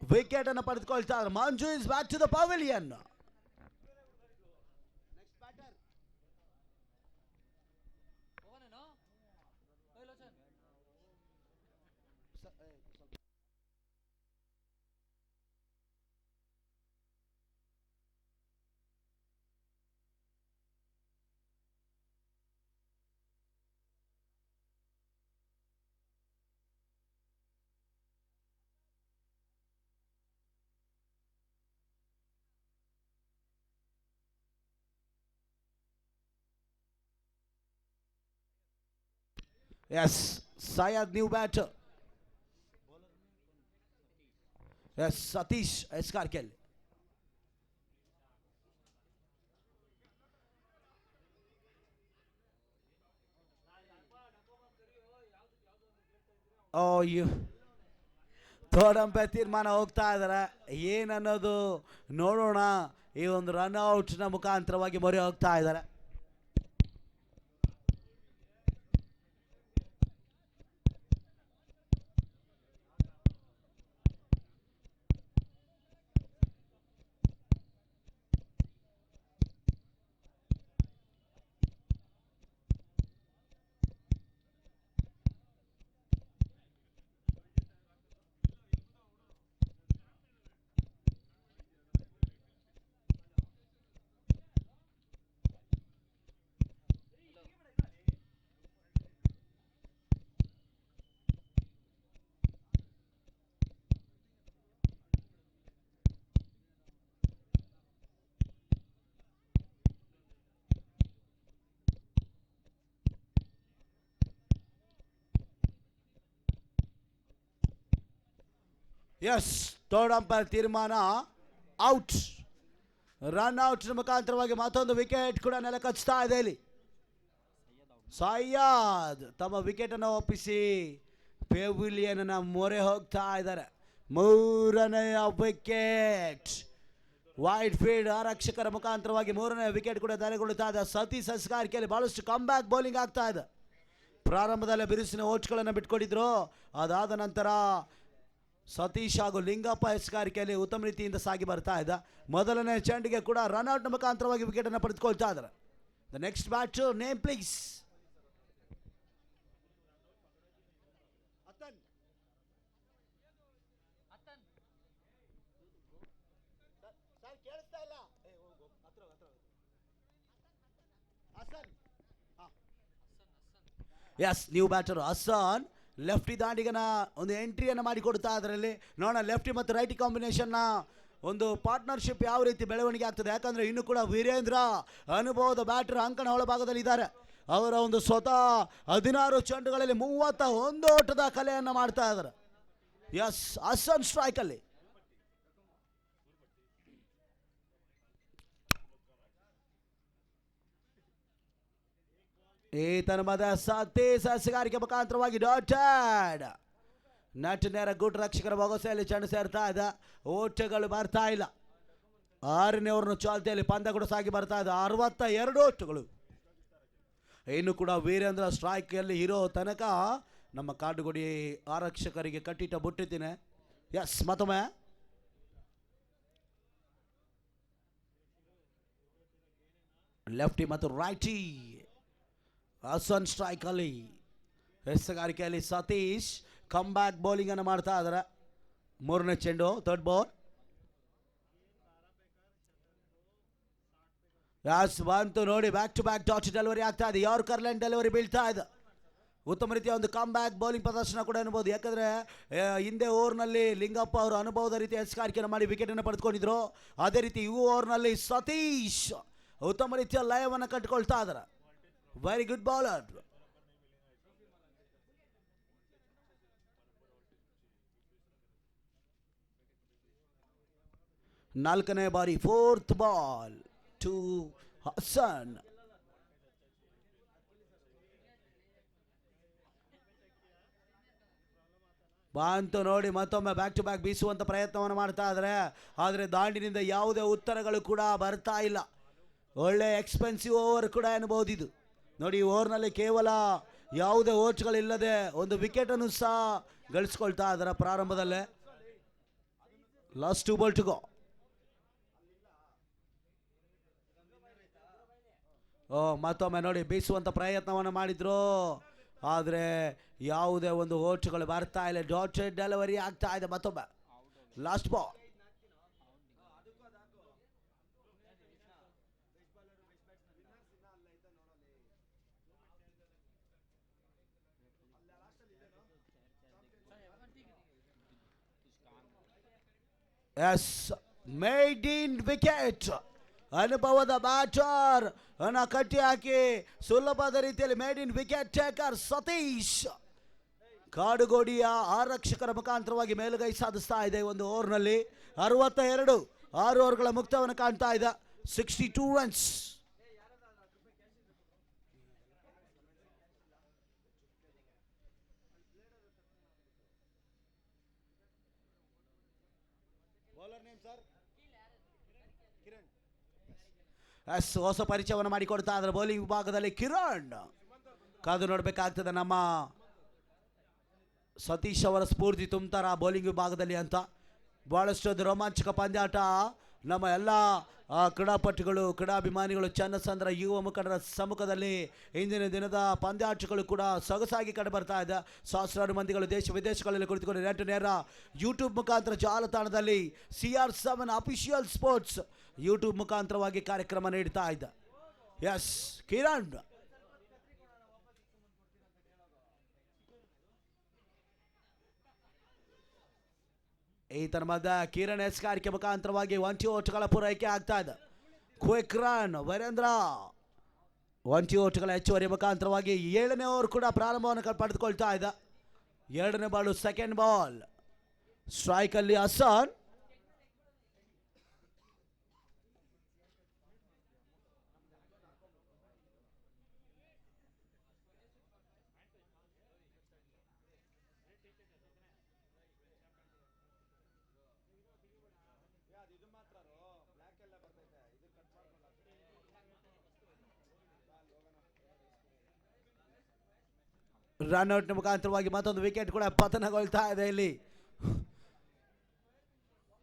[SPEAKER 1] ವಿಕೆಟ್ ಅನ್ನು ಪಡೆದುಕೊಳ್ತಾ ಇದ್ದಾರೆ. Manju is back to the pavilion. Yes Syed new batter. Yes Satish ಎಸ್ಕಾರ್ಕೆಲ್. ಓ ಯು ಥರ್ಡ್ ಅಂಪೈರ್ ತೀರ್ಮಾನ ಹೋಗ್ತಾ ಇದ್ದಾರೆ. ಏನನ್ನೋದು ನೋಡೋಣ. ಈ ಒಂದು ರನ್ಔಟ್ನ ಮುಖಾಂತರವಾಗಿ ಮೊರೆ ಹೋಗ್ತಾ ಇದ್ದಾರೆ. ಎಸ್ ಥರ್ಡ್ ಅಂಪೈರ್ ತೀರ್ಮಾನ ಔಟ್. ರನ್ ಔಟ್ ಮುಖಾಂತರವಾಗಿ ಮತ್ತೊಂದು ವಿಕೆಟ್ ಕೂಡ ನೆಲ ಕಚ್ತಾ ಇದೆ. ಇಲ್ಲಿ ಸಯ್ಯದ್ ತಮ್ಮ ವಿಕೆಟ್ ಅನ್ನು ಒಪ್ಪಿಸಿ ಪೆವಿಲಿಯನ್ ಮೊರೆ ಹೋಗ್ತಾ ಇದ್ದಾರೆ. ಮೂರನೆಯ ವಿಕೆಟ್ ವೈಡ್ ಫೀಲ್ಡ್ ಆರಕ್ಷಕರ ಮುಖಾಂತರವಾಗಿ ಮೂರನೇ ವಿಕೆಟ್ ಕೂಡ ದಾರಿಗೊಳ್ಳುತ್ತಾ ಇದೆ. ಸತೀಶ್ ಎಸ್ಕಾರ್ಕೆಲ್ ಬಹಳಷ್ಟು ಕಮ್ಬ್ಯಾಕ್ ಬೌಲಿಂಗ್ ಆಗ್ತಾ ಇದೆ. ಪ್ರಾರಂಭದಲ್ಲೇ ಬಿರುಸಿನ ಓಟ್ಗಳನ್ನು ಬಿಟ್ಕೊಟ್ಟಿದ್ರು. ಅದಾದ ನಂತರ ಸತೀಶ್ ಹಾಗೂ ಲಿಂಗಪ್ಪ ಎಸ್ಕಾರ್ಕೆಲ್ ಉತ್ತಮ ರೀತಿಯಿಂದ ಸಾಗಿ ಬರ್ತಾ ಇದ್ದ. ಮೊದಲನೇ ಚೆಂಡಿಗೆ ಕೂಡ ರನ್ಔಟ್ ಮುಖಾಂತರವಾಗಿ ವಿಕೆಟ್ ಅನ್ನು ಪಡೆದುಕೊಳ್ತಾ ಇದ್ದಾರೆ. The next bat name please. Yes new batter Hasan lefty ದಾಂಡಿಗನ ಒಂದು ಎಂಟ್ರಿಯನ್ನು ಮಾಡಿಕೊಡ್ತಾ ಅದರಲ್ಲಿ ನೋಡೋಣ ಲೆಫ್ಟಿ ಮತ್ತು ರೈಟಿ ಕಾಂಬಿನೇಷನ್ನ ಒಂದು ಪಾರ್ಟ್ನರ್ಶಿಪ್ ಯಾವ ರೀತಿ ಬೆಳವಣಿಗೆ ಆಗ್ತದೆ. ಯಾಕಂದರೆ ಇನ್ನೂ ಕೂಡ ವೀರೇಂದ್ರ ಅನುಭವದ ಬ್ಯಾಟರ್ ಅಂಕಣ ಒಳಭಾಗದಲ್ಲಿ ಇದ್ದಾರೆ. ಅವರ ಒಂದು ಸ್ವತಃ 16 ಚೆಂಡುಗಳಲ್ಲಿ 31 ಓಟದ ಕಲೆಯನ್ನು ಮಾಡ್ತಾ ಇದ್ದಾರೆ. ಎಸ್ ಹಸನ್ ಸ್ಟ್ರೈಕಲ್ಲಿ. ಈತನ ಮದ ಸತೀಶ್ ಎಸ್ಕಾರ್ಕೆಲ್ ಮುಖಾಂತರವಾಗಿ ಡಾಟೆಡ್ ನಟ್ ನೇರ ಗುಡ್ ರಕ್ಷಕರ ಬೊಗಸೆಯಲ್ಲಿ ಚೆಂಡು ಸೇರ್ತಾ ಇದೆ. ಓಟಗಳು ಬರ್ತಾ ಇಲ್ಲ. 6ನೇ ಓವರ್ನ ಚಾಲ್ತಿಯಲ್ಲಿ ಪಂದ್ಯ ಕೂಡ ಸಾಗಿ ಬರ್ತಾ ಇದೆ. 62 ಓಟಗಳು. ಇನ್ನು ಕೂಡ ವೀರೇಂದ್ರ ಸ್ಟ್ರೈಕಲ್ಲಿ ಇರೋ ತನಕ ನಮ್ಮ ಕಾಡುಗೊಡಿ ಆರಕ್ಷಕರಿಗೆ ಕಟ್ಟಿಟ್ಟ ಬುಟ್ಟಿದ್ದೀನಿ. ಎಸ್ ಮತ್ತೊಮ್ಮೆ ಲೆಫ್ಟಿ ಮತ್ತು ರೈಟಿ ಹಸನ್ ಸ್ಟ್ರೈಕಲ್ಲಿ. ಎಸ್ಕಾರ್ಕೆಲ್ ಸತೀಶ್ ಕಮ್ ಬ್ಯಾಕ್ ಬೌಲಿಂಗ್ ಅನ್ನು ಮಾಡ್ತಾ ಇದ್ದಾರೆ. ಮೂರನೇ ಚೆಂಡು ಥರ್ಡ್ ಬಾಲ್. ಯಾಸ್ ಬಂತು ನೋಡಿ. Back to back dot delivery ಆಗ್ತಾ ಇದೆ. ಯಾರ್ಕರ್ ಲೈನ್ ಡೆಲಿವರಿ ಬೀಳ್ತಾ ಇದೆ. ಉತ್ತಮ ರೀತಿಯ ಒಂದು ಕಮ್ ಬ್ಯಾಕ್ ಬೌಲಿಂಗ್ ಪ್ರದರ್ಶನ ಕೂಡ ಅನ್ಬೋದು. ಯಾಕಂದರೆ ಹಿಂದೆ ಓವರ್ನಲ್ಲಿ ಲಿಂಗಪ್ಪ ಅವರು ಅನುಭವದ ರೀತಿ ಎಸ್ಕಾರ್ಕೆಲ್ ಮಾಡಿ ವಿಕೆಟನ್ನು ಪಡೆದುಕೊಂಡಿದ್ರು. ಅದೇ ರೀತಿ ಈ ಓವರ್ನಲ್ಲಿ ಸತೀಶ್ ಉತ್ತಮ ರೀತಿಯ ಲಯವನ್ನು ಕಟ್ಟಿಕೊಳ್ತಾ ಇದ್ದಾರೆ. Very good bowler. ನಾಲ್ಕನೇ ಬಾರಿ ಫೋರ್ತ್ ಬಾಲ್ ಟು ಹಸನ್. ಬಂತು ನೋಡಿ. ಮತ್ತೊಮ್ಮೆ ಬ್ಯಾಕ್ ಟು ಬ್ಯಾಕ್ ಬೀಸುವಂಥ ಪ್ರಯತ್ನವನ್ನು ಮಾಡ್ತಾ ಇದ್ದಾರೆ. ಆದರೆ ದಾಂಡಿನಿಂದ ಯಾವುದೇ ಉತ್ತರಗಳು ಕೂಡ ಬರ್ತಾ ಇಲ್ಲ. ಒಳ್ಳೆ ಎಕ್ಸ್ಪೆನ್ಸಿವ್ ಓವರ್ ಕೂಡ ಎನ್ನಬಹುದು ಇದು. ನೋಡಿ ಓವರ್ನಲ್ಲಿ ಕೇವಲ ಯಾವುದೇ ಓಟ್ಗಳಿಲ್ಲದೆ ಒಂದು ವಿಕೆಟನ್ನು ಸಹ ಗಳಿಸ್ಕೊಳ್ತಾ ಇದ್ದಾರೆ ಪ್ರಾರಂಭದಲ್ಲೇ. Last 2 ball to go. ಮತ್ತೊಮ್ಮೆ ನೋಡಿ ಬೀಸುವಂಥ ಪ್ರಯತ್ನವನ್ನು ಮಾಡಿದ್ರು. ಆದರೆ ಯಾವುದೇ ಒಂದು ಓಟ್ಗಳು ಬರ್ತಾ ಇಲ್ಲ. ಡಾಟೆಡ್ ಡೆಲಿವರಿ ಆಗ್ತಾ ಇದೆ. ಮತ್ತೊಮ್ಮೆ last ball. Yes maiden wicket ಅನುಭವದ ಬ್ಯಾಟರ್ ಅನ್ನ ಕಟ್ಟಿ ಹಾಕಿ ಸುಲಭದ ರೀತಿಯಲ್ಲಿ maiden wicket taker Satish ಕಾಡುಗೋಡಿಯ ಆರಕ್ಷಕರ ಮುಖಾಂತರವಾಗಿ ಮೇಲುಗೈ ಸಾಧಿಸ್ತಾ ಇದೆ. ಒಂದು ಓವರ್ನಲ್ಲಿ 62, 6 ಓವರ್ಗಳ ಮುಕ್ತವನ್ನು ಕಾಣ್ತಾ ಇದೆ. 62 ರನ್ಸ್. ಹೊಸ ಪರಿಚಯವನ್ನು ಮಾಡಿಕೊಡ್ತಾ ಇದ್ದಾರೆ ಬೌಲಿಂಗ್ ವಿಭಾಗದಲ್ಲಿ ಕಿರಣ್. ಕಾದು ನೋಡಬೇಕಾಗ್ತದೆ ನಮ್ಮ ಸತೀಶ್ ಅವರ ಸ್ಫೂರ್ತಿ ತುಂಬ್ತಾರ ಬೌಲಿಂಗ್ ವಿಭಾಗದಲ್ಲಿ ಅಂತ. ಬಹಳಷ್ಟು ರೋಮಾಂಚಕ ಪಂದ್ಯಾಟ ನಮ್ಮ ಎಲ್ಲ ಕ್ರೀಡಾಪಟುಗಳು, ಕ್ರೀಡಾಭಿಮಾನಿಗಳು, ಚನ್ನಸಂದ್ರ ಯುವ ಮುಖಂಡರ ಸಮ್ಮುಖದಲ್ಲಿ ಇಂದಿನ ದಿನದ ಪಂದ್ಯಾಟಗಳು ಕೂಡ ಸೊಗಸಾಗಿ ಕಂಡುಬರ್ತಾ ಇದೆ. ಸಹಸ್ರಾರು ಮಂದಿಗಳು ದೇಶ ವಿದೇಶಗಳಲ್ಲಿ ಕುಳಿತುಕೊಂಡು ನೇರ ಯೂಟ್ಯೂಬ್ ಮುಖಾಂತರ ಜಾಲತಾಣದಲ್ಲಿ CR7 ಅಫಿಷಿಯಲ್ ಸ್ಪೋರ್ಟ್ಸ್ ಯೂಟ್ಯೂಬ್ ಮುಖಾಂತರವಾಗಿ ಕಾರ್ಯಕ್ರಮ ನೀಡ್ತಾ ಇದೆ. ಎಸ್ ಕಿರಣ್ ಈ ತರಹದ ಕಿರಣ್ ಎಸ್ಕಾರಿಕೆ ಮುಖಾಂತರವಾಗಿ 1 ಓಟುಗಳ ಪೂರೈಕೆ ಆಗ್ತಾ ಇದೆ. ಕ್ವಿಕ್ ರನ್ ವೀರೇಂದ್ರ 1 ಓಟುಗಳ ಹೆಚ್ಚುವರಿ ಮುಖಾಂತರವಾಗಿ 7ನೇ ಓವರ್ ಕೂಡ ಪ್ರಾರಂಭವನ್ನು ಪಡೆದುಕೊಳ್ತಾ ಇದೆ. 2ನೇ ಬಾಲು ಸೆಕೆಂಡ್ ಬಾಲ್. ಸ್ಟ್ರೈಕ್ ಅಲ್ಲಿ ಹಸನ್. ರನ್ಔಟ್ ಮುಖಾಂತರವಾಗಿ ಮತ್ತೊಂದು ವಿಕೆಟ್ ಕೂಡ ಪತನಗೊಳ್ತಾ ಇದೆ. ಇಲ್ಲಿ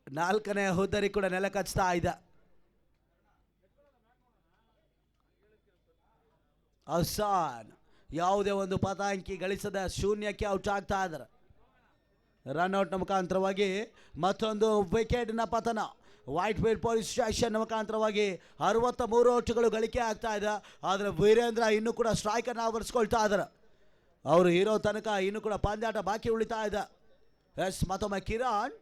[SPEAKER 1] 4ನೇ ಹುದ್ದರಿ ಕೂಡ ನೆಲ ಕಚ್ತಾ ಇದೆ. ಹಸಾನ್ ಯಾವುದೇ ಒಂದು ಪತಾಂಕಿ ಗಳಿಸದ ಶೂನ್ಯಕ್ಕೆ ಔಟ್ ಆಗ್ತಾ ಇದ್ದಾರೆ. ರನ್ಔಟ್ನ ಮುಖಾಂತರವಾಗಿ ಮತ್ತೊಂದು ವಿಕೆಟ್ನ ಪತನ. ವೈಟ್ ಫೀಲ್ಡ್ ಪೊಲೀಸ್ ಸ್ಟೇಷನ್ ಮುಖಾಂತರವಾಗಿ 63 ಓಟುಗಳು ಗಳಿಕೆ ಆಗ್ತಾ ಇದೆ. ಆದರೆ ವೀರೇಂದ್ರ ಇನ್ನೂ ಕೂಡ ಸ್ಟ್ರೈಕನ್ನು ಆವರಿಸ್ಕೊಳ್ತಾ ಇದ್ದಾರೆ. ಅವರು ಹೀರೋ ತನಕ ಇನ್ನೂ ಕೂಡ ಪಂದ್ಯಾಟ ಬಾಕಿ ಉಳಿತಾ ಇದೆ. ಎಸ್ ಮತ್ತೊಮ್ಮೆ ಕಿರಣ್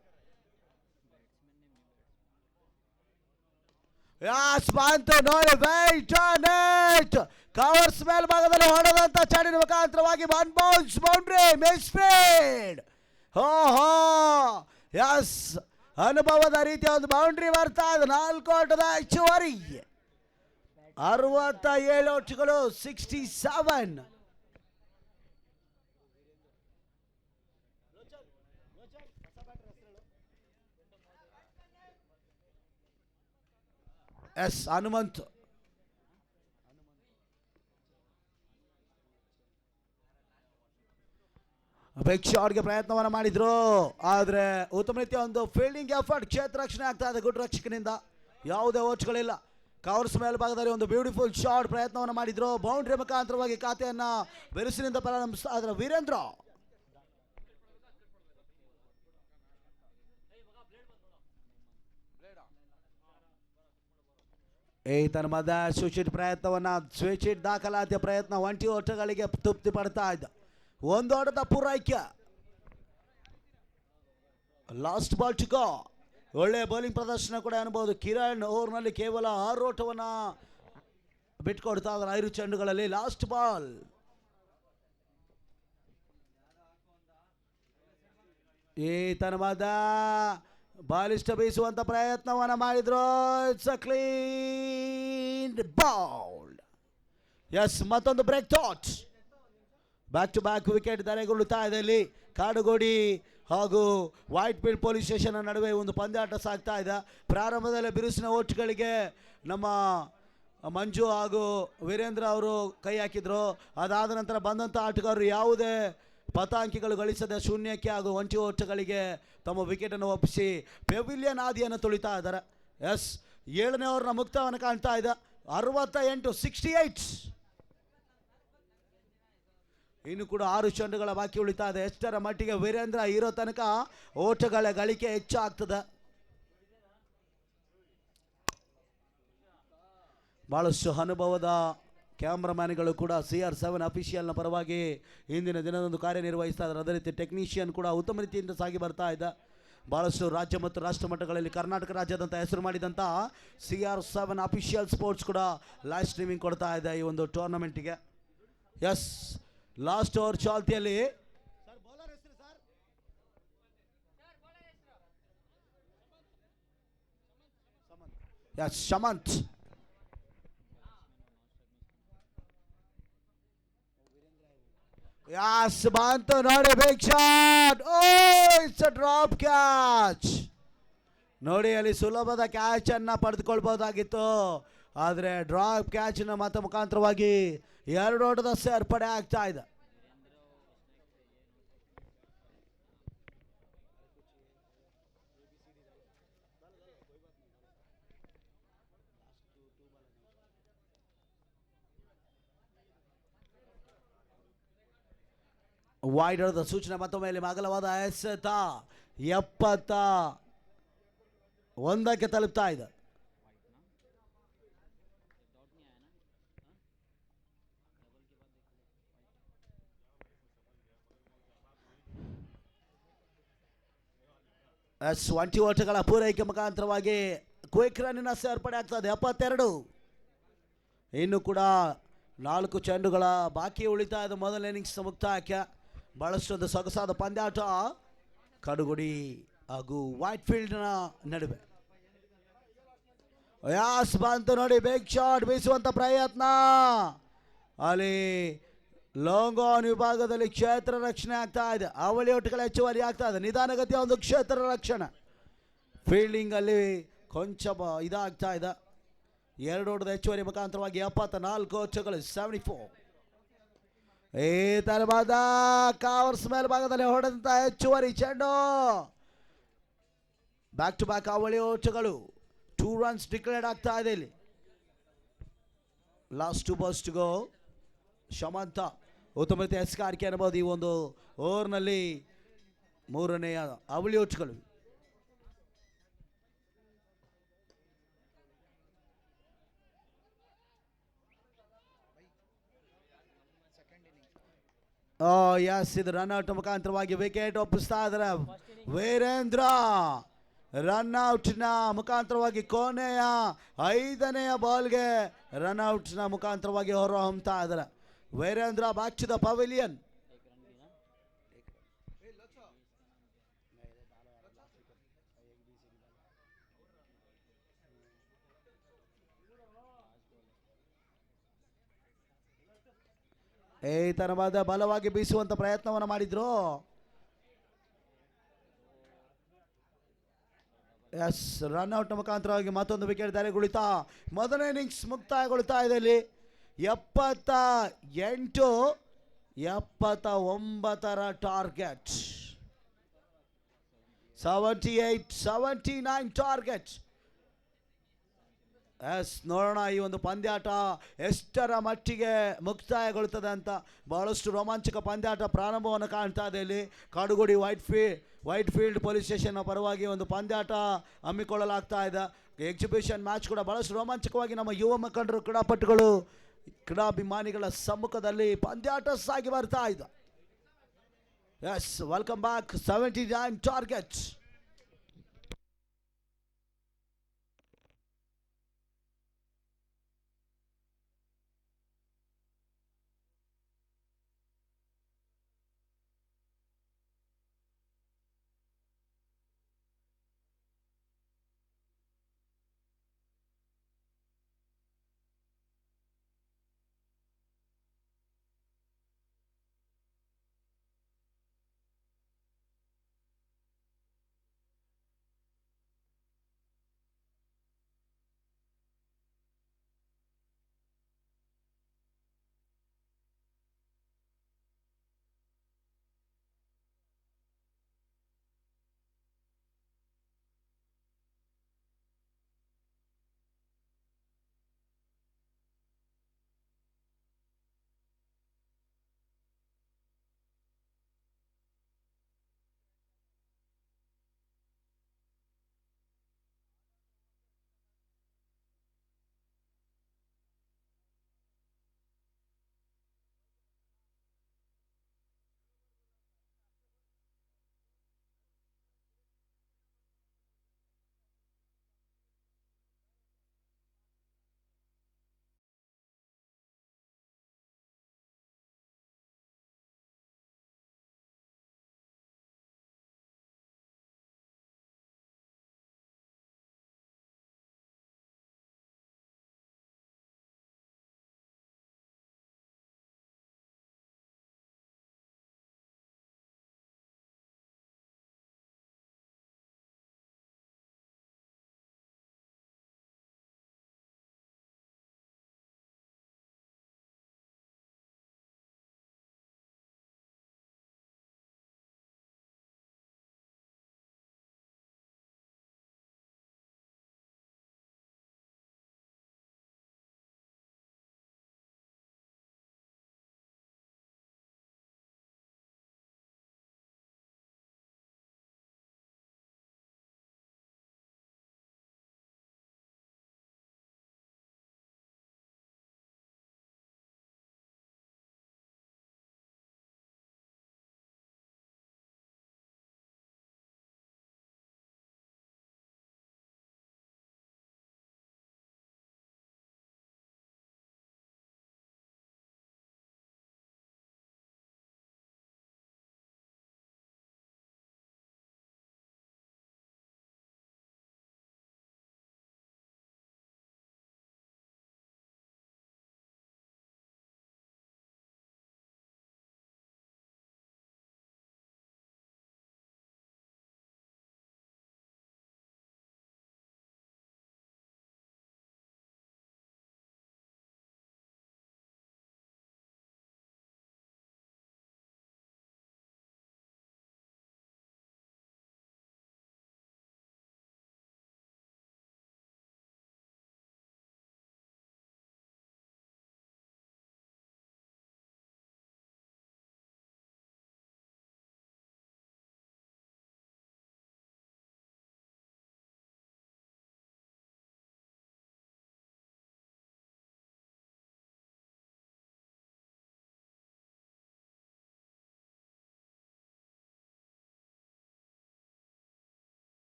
[SPEAKER 1] ನೋಡಿ ವೈಟ್ ಕವರ್ಸ್ ಮೇಲ್ಭಾಗದಲ್ಲಿ ಹೊಡೆದಂತ ಚಾಡಿನ ಮುಖಾಂತರವಾಗಿ 1 ಬೌನ್ಸ್ ಬೌಂಡ್ರಿ ಮಿಸ್ಫೀಲ್ಡ್. ಹೋ ಎಸ್ ಅನುಭವದ ರೀತಿಯ ಒಂದು ಬೌಂಡ್ರಿ ಬರ್ತಾ ಇದೆ. 4 ಓಟದ ಹೆಚ್ಚುವರಿ. 67 ಓಟುಗಳು 67. ಎಸ್ ಹನುಮಂತ್ ಬಿಗ್ ಶಾಟ್ಗೆ ಪ್ರಯತ್ನವನ್ನು ಮಾಡಿದ್ರು. ಆದರೆ ಉತ್ತಮ ರೀತಿಯ ಒಂದು ಫೀಲ್ಡಿಂಗ್ ಎಫರ್ಟ್, ಕ್ಷೇತ್ರ ರಕ್ಷಣೆ ಆಗ್ತಾ ಇದೆ ಗುಡ್ ರಕ್ಷಕನಿಂದ. ಯಾವುದೇ ಓಟ್ಗಳಿಲ್ಲ. ಕವರ್ಸ್ ಮೇಲ್ಭಾಗದಲ್ಲಿ ಒಂದು ಬ್ಯೂಟಿಫುಲ್ ಶಾಟ್ ಪ್ರಯತ್ನವನ್ನು ಮಾಡಿದ್ರು. ಬೌಂಡ್ರಿ ಮುಖಾಂತರವಾಗಿ ಖಾತೆಯನ್ನ ಬೆರುಸಿನಿಂದ ಪ್ರಾರಂಭಿಸ್ತಾ ಇದ್ದಾರೆ ವೀರೇಂದ್ರ. ಈ ತನ್ಮದ ಸ್ವಿಚ್ ಪ್ರಯತ್ನವನ್ನ ಸ್ವಿಚ್ ದಾಖಲಾತಿಯ ಪ್ರಯತ್ನ 20 ಓಟಗಳಿಗೆ ತೃಪ್ತಿ ಪಡ್ತಾ ಇದ್ದ. 1 ಓಟದ ಪೂರೈಕೆ. Last ball to go. ಒಳ್ಳೆಯ ಬೌಲಿಂಗ್ ಪ್ರದರ್ಶನ ಕೂಡ ಅನ್ಬಹುದು. ಕಿರಣ್ ಓವರ್ನಲ್ಲಿ ಕೇವಲ 6 ಓಟವನ್ನ ಬಿಟ್ಕೊಡ್ತಾ ಇದ್ದಾರೆ 5 ಚೆಂಡುಗಳಲ್ಲಿ. Last ball. ಈ ತನ್ಮದ ಬಾಲಿಷ್ಟ ಬೀಸುವಂತ ಪ್ರಯತ್ನವನ್ನ ಮಾಡಿದ್ರು. It's a clean bowl. Yes ಮತ್ತೊಂದು breakthrough. Back to back wicket ಧರೆಗೊಳ್ಳುತ್ತಾ ಇದೆ. ಇಲ್ಲಿ ಕಾಡುಗೋಡಿ ಹಾಗೂ ವೈಟ್ ಫೀಲ್ಡ್ ಪೊಲೀಸ್ ಸ್ಟೇಷನ್ ನಡುವೆ ಒಂದು ಪಂದ್ಯಾಟ ಸಾಗ್ತಾ ಇದೆ. ಪ್ರಾರಂಭದಲ್ಲಿ ಬಿರುಸಿನ ಓಟ್ಗಳಿಗೆ ನಮ್ಮ ಮಂಜು ಹಾಗೂ ವೀರೇಂದ್ರ ಅವರು ಕೈ ಹಾಕಿದ್ರು. ಅದಾದ ನಂತರ ಬಂದಂಥ ಆಟಗಾರರು ಯಾವುದೇ ಪತಾಂಕಿಗಳು ಗಳಿಸದ ಶೂನ್ಯಕ್ಕೆ ಹಾಗೂ 20 ಓಟಗಳಿಗೆ ತಮ್ಮ ವಿಕೆಟನ್ನು ಒಪ್ಪಿಸಿ ಪೆವಿಲಿಯನ್ ಆದಿಯನ್ನು ತುಳಿತಾ ಇದ್ದಾರೆ. ಎಸ್ 7ನೇ ಓವರ್ನ ಮುಕ್ತವನ್ನು ಕಾಣ್ತಾ ಇದೆ. 68. ಇನ್ನು ಕೂಡ 6 ಚೆಂಡುಗಳ ಬಾಕಿ ಉಳಿತಾ ಇದೆ. ಎಷ್ಟರ ಮಟ್ಟಿಗೆ ವೀರೇಂದ್ರ ಇರೋ ತನಕ ಓಟಗಳ ಗಳಿಕೆ ಹೆಚ್ಚಾಗ್ತದೆ. ಬಹಳಷ್ಟು ಅನುಭವದ ಕ್ಯಾಮ್ರಾಮ್ಯಾನ್ಗಳು ಕೂಡ CR7 ಅಫಿಷಿಯಲ್ನ ಪರವಾಗಿ ಇಂದಿನ ದಿನದಂದು ಕಾರ್ಯನಿರ್ವಹಿಸ್ತಾ ಇದ್ದಾರೆ. ಅದೇ ರೀತಿ ಟೆಕ್ನಿಷಿಯನ್ ಕೂಡ ಉತ್ತಮ ರೀತಿಯಿಂದ ಸಾಗಿ ಬರ್ತಾ ಇದ್ದ. ಬಹಳಷ್ಟು ರಾಜ್ಯ ಮತ್ತು ರಾಷ್ಟ್ರ ಮಟ್ಟಗಳಲ್ಲಿ ಕರ್ನಾಟಕ ರಾಜ್ಯದಂತ ಹೆಸರು ಮಾಡಿದಂಥ CR7 ಅಫಿಷಿಯಲ್ ಸ್ಪೋರ್ಟ್ಸ್ ಕೂಡ ಲೈವ್ ಸ್ಟ್ರೀಮಿಂಗ್ ಕೊಡ್ತಾ ಇದೆ ಈ ಒಂದು ಟೂರ್ನಮೆಂಟಿಗೆ. ಎಸ್, ಲಾಸ್ಟ್ ಓವರ್ ಚಾಲ್ತಿಯಲ್ಲಿ ಎಸ್ ಶಮಂತ್ Yes, ಬಂತು ನೋಡಿ, big shot. Oh, it's a drop catch. ನೋಡಿ, ಅಲ್ಲಿ ಸುಲಭದ ಕ್ಯಾಚ್ ಅನ್ನ ಪಡೆದುಕೊಳ್ಬಹುದಾಗಿತ್ತು, ಆದರೆ ಡ್ರಾಪ್ ಕ್ಯಾಚಿನ ಮುಖಾಂತರವಾಗಿ 2 ಓಟದ ಸೇರ್ಪಡೆ ಆಗ್ತಾ ಇದೆ. ವೈಡರ್ದ ಸೂಚನೆ ಮತ್ತೊಮ್ಮೆ ಅಗಲವಾದ ಎಸೆತ 71ಕ್ಕೆ ತಲುಪ್ತಾ ಇದೆ. ಎಸ್ 20 ಓಟಗಳ ಪೂರೈಕೆ ಮುಖಾಂತರವಾಗಿ ಕ್ವಿಕ್ ರನ್ನಿನ ಸೇರ್ಪಡೆ ಆಗ್ತದೆ. 72. ಇನ್ನು ಕೂಡ 4 ಚೆಂಡುಗಳ ಬಾಕಿ ಉಳಿತಾ ಇದೆ ಮೊದಲ ಇನ್ನಿಂಗ್ಸ್ ಮುಕ್ತಾಯಕ್ಕೆ. ಬಹಳಷ್ಟು ಒಂದು ಸೊಗಸಾದ ಪಂದ್ಯಾಟ ಕಡುಗುಡಿ ಹಾಗೂ ವೈಟ್ ಫೀಲ್ಡ್ನ ನಡುವೆ. ಯಾಸ್ ಬಂತು ನೋಡಿ, ಬಿಗ್ ಶಾಟ್ ಬೀಸುವಂತ ಪ್ರಯತ್ನ. ಅಲ್ಲಿ ಲಾಂಗ್ ಆನ್ ವಿಭಾಗದಲ್ಲಿ ಕ್ಷೇತ್ರ ರಕ್ಷಣೆ ಆಗ್ತಾ ಇದೆ. ಅವಳಿ ಒಟ್ಟುಗಳ ಹೆಚ್ಚುವರಿ ಆಗ್ತಾ ಇದೆ. ನಿಧಾನಗತಿಯ ಒಂದು ಕ್ಷೇತ್ರ ರಕ್ಷಣೆ. ಫೀಲ್ಡಿಂಗ್ ಅಲ್ಲಿ ಕೊಂಚ ಇದಾಗ್ತಾ ಇದೆ. 2 ಓಟದ ಹೆಚ್ಚುವರಿ ಮುಖಾಂತರವಾಗಿ 74 ಓಟಗಳು 74. ಈ ತರವಾದ ಕವರ್ಸ್ ಮೇಲ್ಭಾಗದಲ್ಲಿ ಹೊಡೆದಂತ ಹೆಚ್ಚುವರಿ ಚೆಂಡು. ಬ್ಯಾಕ್ ಟು ಬ್ಯಾಕ್ ಅವಳಿ ಓಟಗಳು. 2 ರನ್ಸ್ ಡಿಕ್ಲೇರ್ಡ್ ಆಗ್ತಾ ಇದೆ ಇಲ್ಲಿ. Last 2 balls to go. Shamanth ಉತ್ತಮ ರೀತಿಯ ಎಸ್ಕಾರಿಕೆ ಅನ್ನಬಹುದು ಈ ಒಂದು ಓವರ್ನಲ್ಲಿ. 3ನೇ ಅವಳಿ ಓಟಗಳು. ಎಸ್, ಇದು ರನ್ಔಟ್ ಮುಖಾಂತರವಾಗಿ ವಿಕೆಟ್ ಒಪ್ಪಿಸ್ತಾ ಇದ್ದಾರೆ ವೀರೇಂದ್ರ. ರನ್ಔಟ್ನ ಮುಖಾಂತರವಾಗಿ ಕೊನೆಯ 5ನೇ ಬಾಲ್ಗೆ ರನ್ಔಟ್ನ ಮುಖಾಂತರವಾಗಿ ಹೊರಹೊಮ್ತಾ ಇದ್ದಾರೆ Virendra. Back to the pavilion. ಈ ತರವಾದ ಬಲವಾಗಿ ಬೀಸುವಂತ ಪ್ರಯತ್ನವನ್ನು ಮಾಡಿದ್ರು. ಎಸ್, ರನ್ಔಟ್ ಮುಖಾಂತರವಾಗಿ ಮತ್ತೊಂದು ವಿಕೆಟ್ ದಾರಿಗುಳಿತ. ಮೊದಲನೇ ಇನ್ನಿಂಗ್ಸ್ ಮುಕ್ತಾಯಗೊಳ್ತಾ ಇದೆ ಇಲ್ಲಿ. 78 79ರ ಟಾರ್ಗೆಟ್. 78-79 ಟಾರ್ಗೆಟ್. ಎಸ್, ನೋಡೋಣ ಈ ಒಂದು ಪಂದ್ಯಾಟ ಎಷ್ಟರ ಮಟ್ಟಿಗೆ ಮುಕ್ತಾಯಗೊಳ್ಳುತ್ತದೆ ಅಂತ. ಬಹಳಷ್ಟು ರೋಮಾಂಚಕ ಪಂದ್ಯಾಟ ಪ್ರಾರಂಭವನ್ನು ಕಾಣ್ತಾ ಇದೆ ಇಲ್ಲಿ. Kadugodi white field police station ಪರವಾಗಿ ಒಂದು ಪಂದ್ಯಾಟ ಹಮ್ಮಿಕೊಳ್ಳಲಾಗ್ತಾ ಇದೆ. ಎಕ್ಸಿಬಿಷನ್ ಮ್ಯಾಚ್ ಕೂಡ ಬಹಳಷ್ಟು ರೋಮಾಂಚಕವಾಗಿ ನಮ್ಮ ಯುವ ಮುಖಂಡರು, ಕ್ರೀಡಾಪಟುಗಳು, ಕ್ರೀಡಾಭಿಮಾನಿಗಳ ಸಮ್ಮುಖದಲ್ಲಿ ಪಂದ್ಯಾಟ ಸಾಗಿ ಬರ್ತಾ ಇದೆ. Yes, welcome back. 79 target.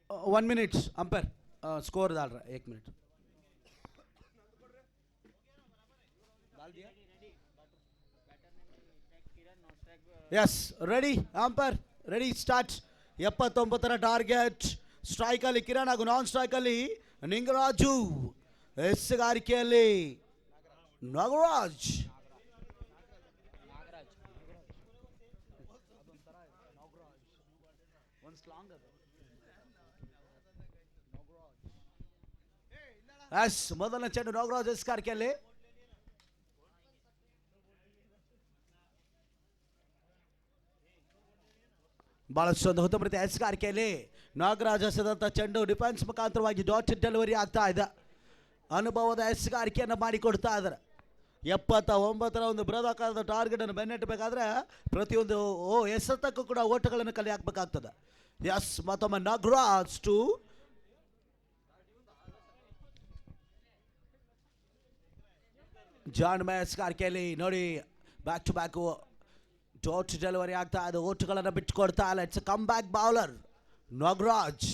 [SPEAKER 1] 1 minute umpire score डाल रहा है 1 मिनट yes ready umpire ready start 79 target strike ಅಲ್ಲಿ ಕಿರಣ್ ಹಾಗೂ ನಾನ್ ಸ್ಟ್ರೈಕ್ ಅಲ್ಲಿ ನಿಂಗರಾಜು ಎಸ್ಗಾರಿಕೆಯಲ್ಲಿ ನಾಗರಾಜ್ ಎಸ್ ಮೊದಲನೇ ಚೆಂಡು ನಾಗರಾಜ್ ಎಸ್ಗಾರಿಕೆಯಲ್ಲಿ ಬಹಳಷ್ಟೊಂದು ಹುತ್ತುಮೃತ ಎಸ್ಗಾರಿಕೆಯಲ್ಲಿ ನಾಗರಾಜ್ ಎಸೆದಂಥ ಚೆಂಡು ಡಿಫೆನ್ಸ್ ಮುಖಾಂತರವಾಗಿ ಡಾಟ್ ಡೆಲಿವರಿ ಆಗ್ತಾ ಇದೆ. ಅನುಭವದ ಎಸ್ಗಾರಿಕೆಯನ್ನು ಮಾಡಿಕೊಡ್ತಾ ಇದ್ದಾರೆ. 79 ಒಂದು ಬೃಹದಾಕಾರದ ಟಾರ್ಗೆಟ್ ಅನ್ನು ಬೆನ್ನಟ್ಟಬೇಕಾದ್ರೆ ಪ್ರತಿಯೊಂದು ಎಸೆತಕ್ಕೂ ಕೂಡ ಓಟಗಳನ್ನು ಕಲೆ ಹಾಕಬೇಕಾಗ್ತದೆ. ಎಸ್ ಮತ್ತೊಮ್ಮೆ ನಾಗರಾಜ್ ಟು ಜಾನ್ ಮೇ ಎಸ್ಗಾರಿಕೆಯಲ್ಲಿ ನೋಡಿ back to back dot delivery ಆಗ್ತಾ ಇದೆ. ಓಟುಗಳನ್ನು ಬಿಟ್ಟುಕೊಡ್ತಾ ಇಲ್ಲ. It's come back bowler Nagaraj.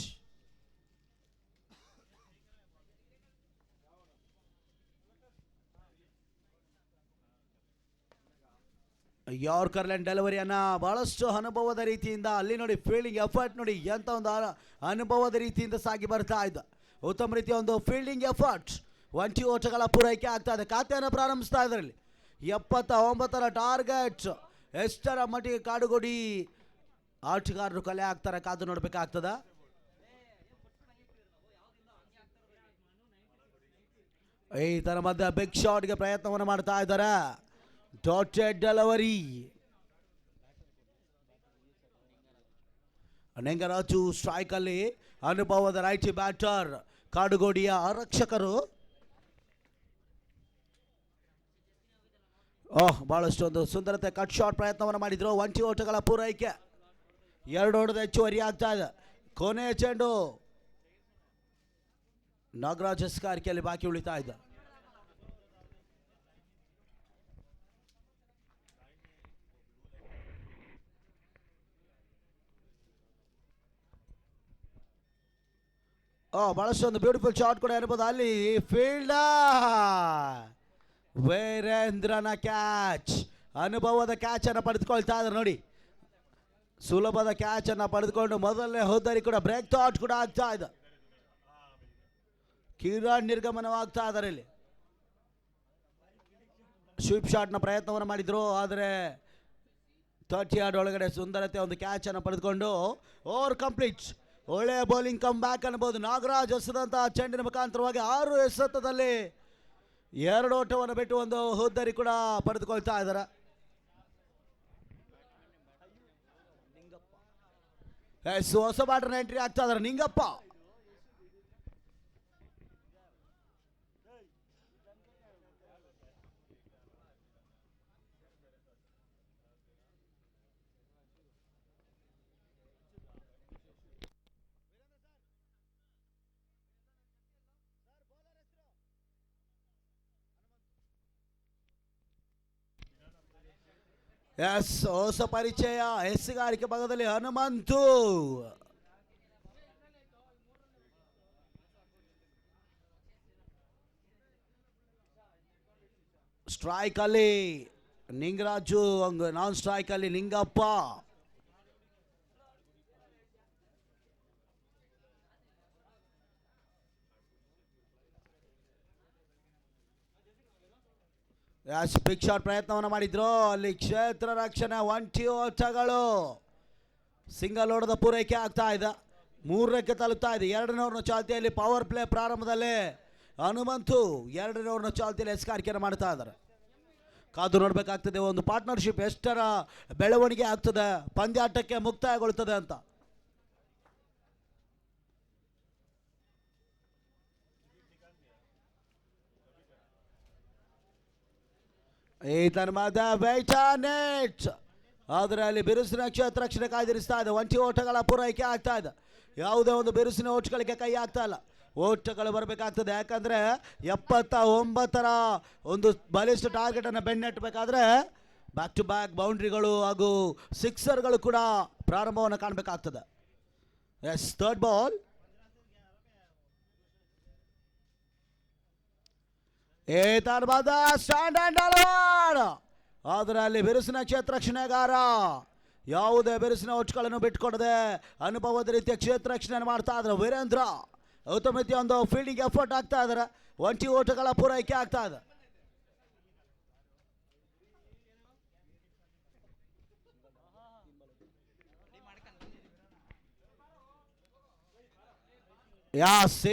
[SPEAKER 1] Yorker line ಡೆಲಿವರಿಯನ್ನ ಬಹಳಷ್ಟು ಅನುಭವದ ರೀತಿಯಿಂದ ಅಲ್ಲಿ ನೋಡಿ ಫೀಲ್ಡಿಂಗ್ ಎಫರ್ಟ್ ನೋಡಿ ಎಂತ ಒಂದು ಅನುಭವದ ರೀತಿಯಿಂದ ಸಾಗಿ ಬರ್ತಾ ಇದ್ದ. ಉತ್ತಮ ರೀತಿಯ ಒಂದು ಫೀಲ್ಡಿಂಗ್ ಎಫರ್ಟ್. 20 ಓಟಗಳ ಪೂರೈಕೆ ಆಗ್ತಾ ಇದೆ. ಖಾತೆಯನ್ನು ಪ್ರಾರಂಭಿಸ್ತಾ ಇದರಲ್ಲಿ 79 ಟಾರ್ಗೆಟ್ ಎಷ್ಟರ ಮಟ್ಟಿಗೆ ಕಾಡುಗೊಡಿ ಆಟಗಾರರು ಕಲೆ ಆಗ್ತಾರೆ ಕಾದು ನೋಡ್ಬೇಕಾಗ್ತದ. ಈ ತರ ಮಧ್ಯೆ ಬಿಗ್ ಶಾಟ್ಗೆ ಪ್ರಯತ್ನವನ್ನು ಮಾಡ್ತಾ ಇದ್ದಾರೆ. ಡಾಟೆಡ್ ಡೆಲಿವರಿ ನಿಂಗರಾಜು ಸ್ಟ್ರೈಕ್ ಅಲ್ಲಿ ಅನುಭವದ ರೈಟ್ ಬ್ಯಾಟರ್ ಕಾಡುಗೋಡಿಯ ಆರಕ್ಷಕರು. ಬಹಳಷ್ಟೊಂದು ಸುಂದರತೆ ಕಟ್ ಶಾಟ್ ಪ್ರಯತ್ನವನ್ನು ಮಾಡಿದ್ರು. 20 ಓಟಗಳ ಪೂರೈಕೆ 2 ಓಟದ ಹೆಚ್ಚುವರಿ ಆಗ್ತಾ ಇದೆ. ಕೊನೆಯ ಚೆಂಡು ನಾಗರಾಜ್ ಎಸ್ಗಾರಿಕೆಯಲ್ಲಿ ಬಾಕಿ ಉಳಿತಾ ಇದೆ. ಬಹಳಷ್ಟೊಂದು ಬ್ಯೂಟಿಫುಲ್ ಶಾಟ್ ಕೂಡ ಇರ್ಬೋದು. ಅಲ್ಲಿ ಫೀಲ್ಡರ್ ವೀರೇಂದ್ರನ ಕ್ಯಾಚ್, ಅನುಭವದ ಕ್ಯಾಚ್ ಅನ್ನು ಪಡೆದುಕೊಳ್ತಾ ಇದ್ದಾರೆ ನೋಡಿ. ಸುಲಭದ ಕ್ಯಾಚ್ ಅನ್ನು ಪಡೆದುಕೊಂಡು ಮೊದಲನೇ ಹೋದರಿ ಕೂಡ ಬ್ರೇಕ್ ಥಾಟ್ ಕೂಡ ಆಗ್ತಾ ಇದೆ. ಕಿರಣ್ ನಿರ್ಗಮನವಾಗ್ತಾ ಇದ್ದಾರೆ. ಇಲ್ಲಿ ಸ್ವೀಪ್ ಶಾಟ್ನ ಪ್ರಯತ್ನವನ್ನು ಮಾಡಿದ್ರು, ಆದರೆ 30 ಯಾರ್ಡ್ ಒಳಗಡೆ ಸುಂದರತೆ ಒಂದು ಕ್ಯಾಚ್ ಅನ್ನು ಪಡೆದುಕೊಂಡು ಓವರ್ ಕಂಪ್ಲೀಟ್. ಒಳ್ಳೆಯ ಬೌಲಿಂಗ್ ಕಮ್ ಬ್ಯಾಕ್ ಅನ್ಬೋದು. ನಾಗರಾಜ್ ಎಸೆದಂತಹ ಚೆಂಡಿನ ಮುಖಾಂತರವಾಗಿ 6 ಎಸೆತದಲ್ಲಿ 2 ಓಟವನ್ನು ಬಿಟ್ಟು ಒಂದು ಹುದ್ದರಿ ಕೂಡ ಪಡೆದುಕೊಳ್ತಾ ಇದ್ದಾರೆ. ಹೊಸ ಬ್ಯಾಟರ್ನ ಎಂಟ್ರಿ ಆಗ್ತಾ ಇದ್ದಾರೆ ನಿಂಗಪ್ಪ. ಎಸ್ ಹೊಸ ಪರಿಚಯ ಎಸ್ಗಾರಿಕೆ ಭಾಗದಲ್ಲಿ ಹನುಮಂತು. ಸ್ಟ್ರೈಕ್ ಅಲ್ಲಿ ನಿಂಗರಾಜು, ನಾನ್ ಸ್ಟ್ರೈಕ್ ಅಲ್ಲಿ ನಿಂಗಪ್ಪ. ಬಿಗ್ ಶಾಟ್ ಪ್ರಯತ್ನವನ್ನು ಮಾಡಿದ್ರು. ಅಲ್ಲಿ ಕ್ಷೇತ್ರ ರಕ್ಷಣೆ 20 ಓಟಗಳು ಸಿಂಗಲ್ ಓಟದ ಪೂರೈಕೆ ಆಗ್ತಾ ಇದೆ. 3ಕ್ಕೆ ತಲುಪ್ತಾ ಇದೆ. 2ನೇ ಓವರ್ನ ಚಾಲ್ತಿಯಲ್ಲಿ ಪವರ್ ಪ್ಲೇ ಪ್ರಾರಂಭದಲ್ಲಿ ಹನುಮಂತು 2ನೇ ಓವರ್ನ ಚಾಲ್ತಿಯಲ್ಲಿ ಎಸ್ಗಾರಿಕೆಯನ್ನು ಮಾಡ್ತಾ ಇದ್ದಾರೆ. ಕಾದು ನೋಡಬೇಕಾಗ್ತದೆ ಒಂದು ಪಾರ್ಟ್ನರ್ಶಿಪ್ ಎಷ್ಟರ ಬೆಳವಣಿಗೆ ಆಗ್ತದೆ, ಪಂದ್ಯಾಟಕ್ಕೆ ಮುಕ್ತಾಯಗೊಳ್ಳುತ್ತದೆ ಅಂತ. ಈತನ ಮಧ್ಯ ವೈಟಾನೆಟ್, ಆದರೆ ಅಲ್ಲಿ ಬಿರುಸಿನ ಕ್ಷೇತ್ರ ರಕ್ಷಣೆ ಕಾಯ್ದಿರಿಸ್ತಾ ಇದೆ. 20 ಓಟಗಳ ಪೂರೈಕೆ ಆಗ್ತಾ ಇದೆ. ಯಾವುದೇ ಒಂದು ಬಿರುಸಿನ ಓಟ್ಗಳಿಗೆ ಕೈ ಆಗ್ತಾ ಇಲ್ಲ. ಓಟಗಳು ಬರಬೇಕಾಗ್ತದೆ. ಯಾಕಂದರೆ 79 ಒಂದು ಬಲಿಷ್ಠ ಟಾರ್ಗೆಟನ್ನು ಬೆನ್ನಟ್ಟಬೇಕಾದ್ರೆ ಬ್ಯಾಕ್ ಟು ಬ್ಯಾಕ್ ಬೌಂಡ್ರಿಗಳು ಹಾಗೂ ಸಿಕ್ಸರ್ಗಳು ಕೂಡ ಪ್ರಾರಂಭವನ್ನು ಕಾಣಬೇಕಾಗ್ತದೆ. ಎಸ್ ಥರ್ಡ್ ಬಾಲ್ ಏತನ್ವಾದ ಸ್ಟ್ಯಾಂಡ್ ಅಂಡ್ ಅಲವಾಡ್. ಅದರಲ್ಲಿ ಬಿರುಸಿನ ಕ್ಷೇತ್ರರಕ್ಷಣೆಗಾರ ಯಾವುದೇ ಬಿರುಸಿನ ಒಚ್ಚುಗಳನ್ನು ಬಿಟ್ಕೊಡದೆ ಅನುಭವದ ರೀತಿಯ ಕ್ಷೇತ್ರರಕ್ಷಣೆ ಮಾಡ್ತಾ ಇದ್ದಾರೆ ವೀರೇಂದ್ರ. ಉತ್ತಮ ರೀತಿಯ ಒಂದು ಫೀಲ್ಡಿಂಗ್ ಎಫರ್ಟ್ ಆಗ್ತಾ ಇದ್ದಾರೆ. ಒಂಟಿ ಓಟಗಳ ಪೂರೈಕೆ ಆಗ್ತಾ ಇದೆ.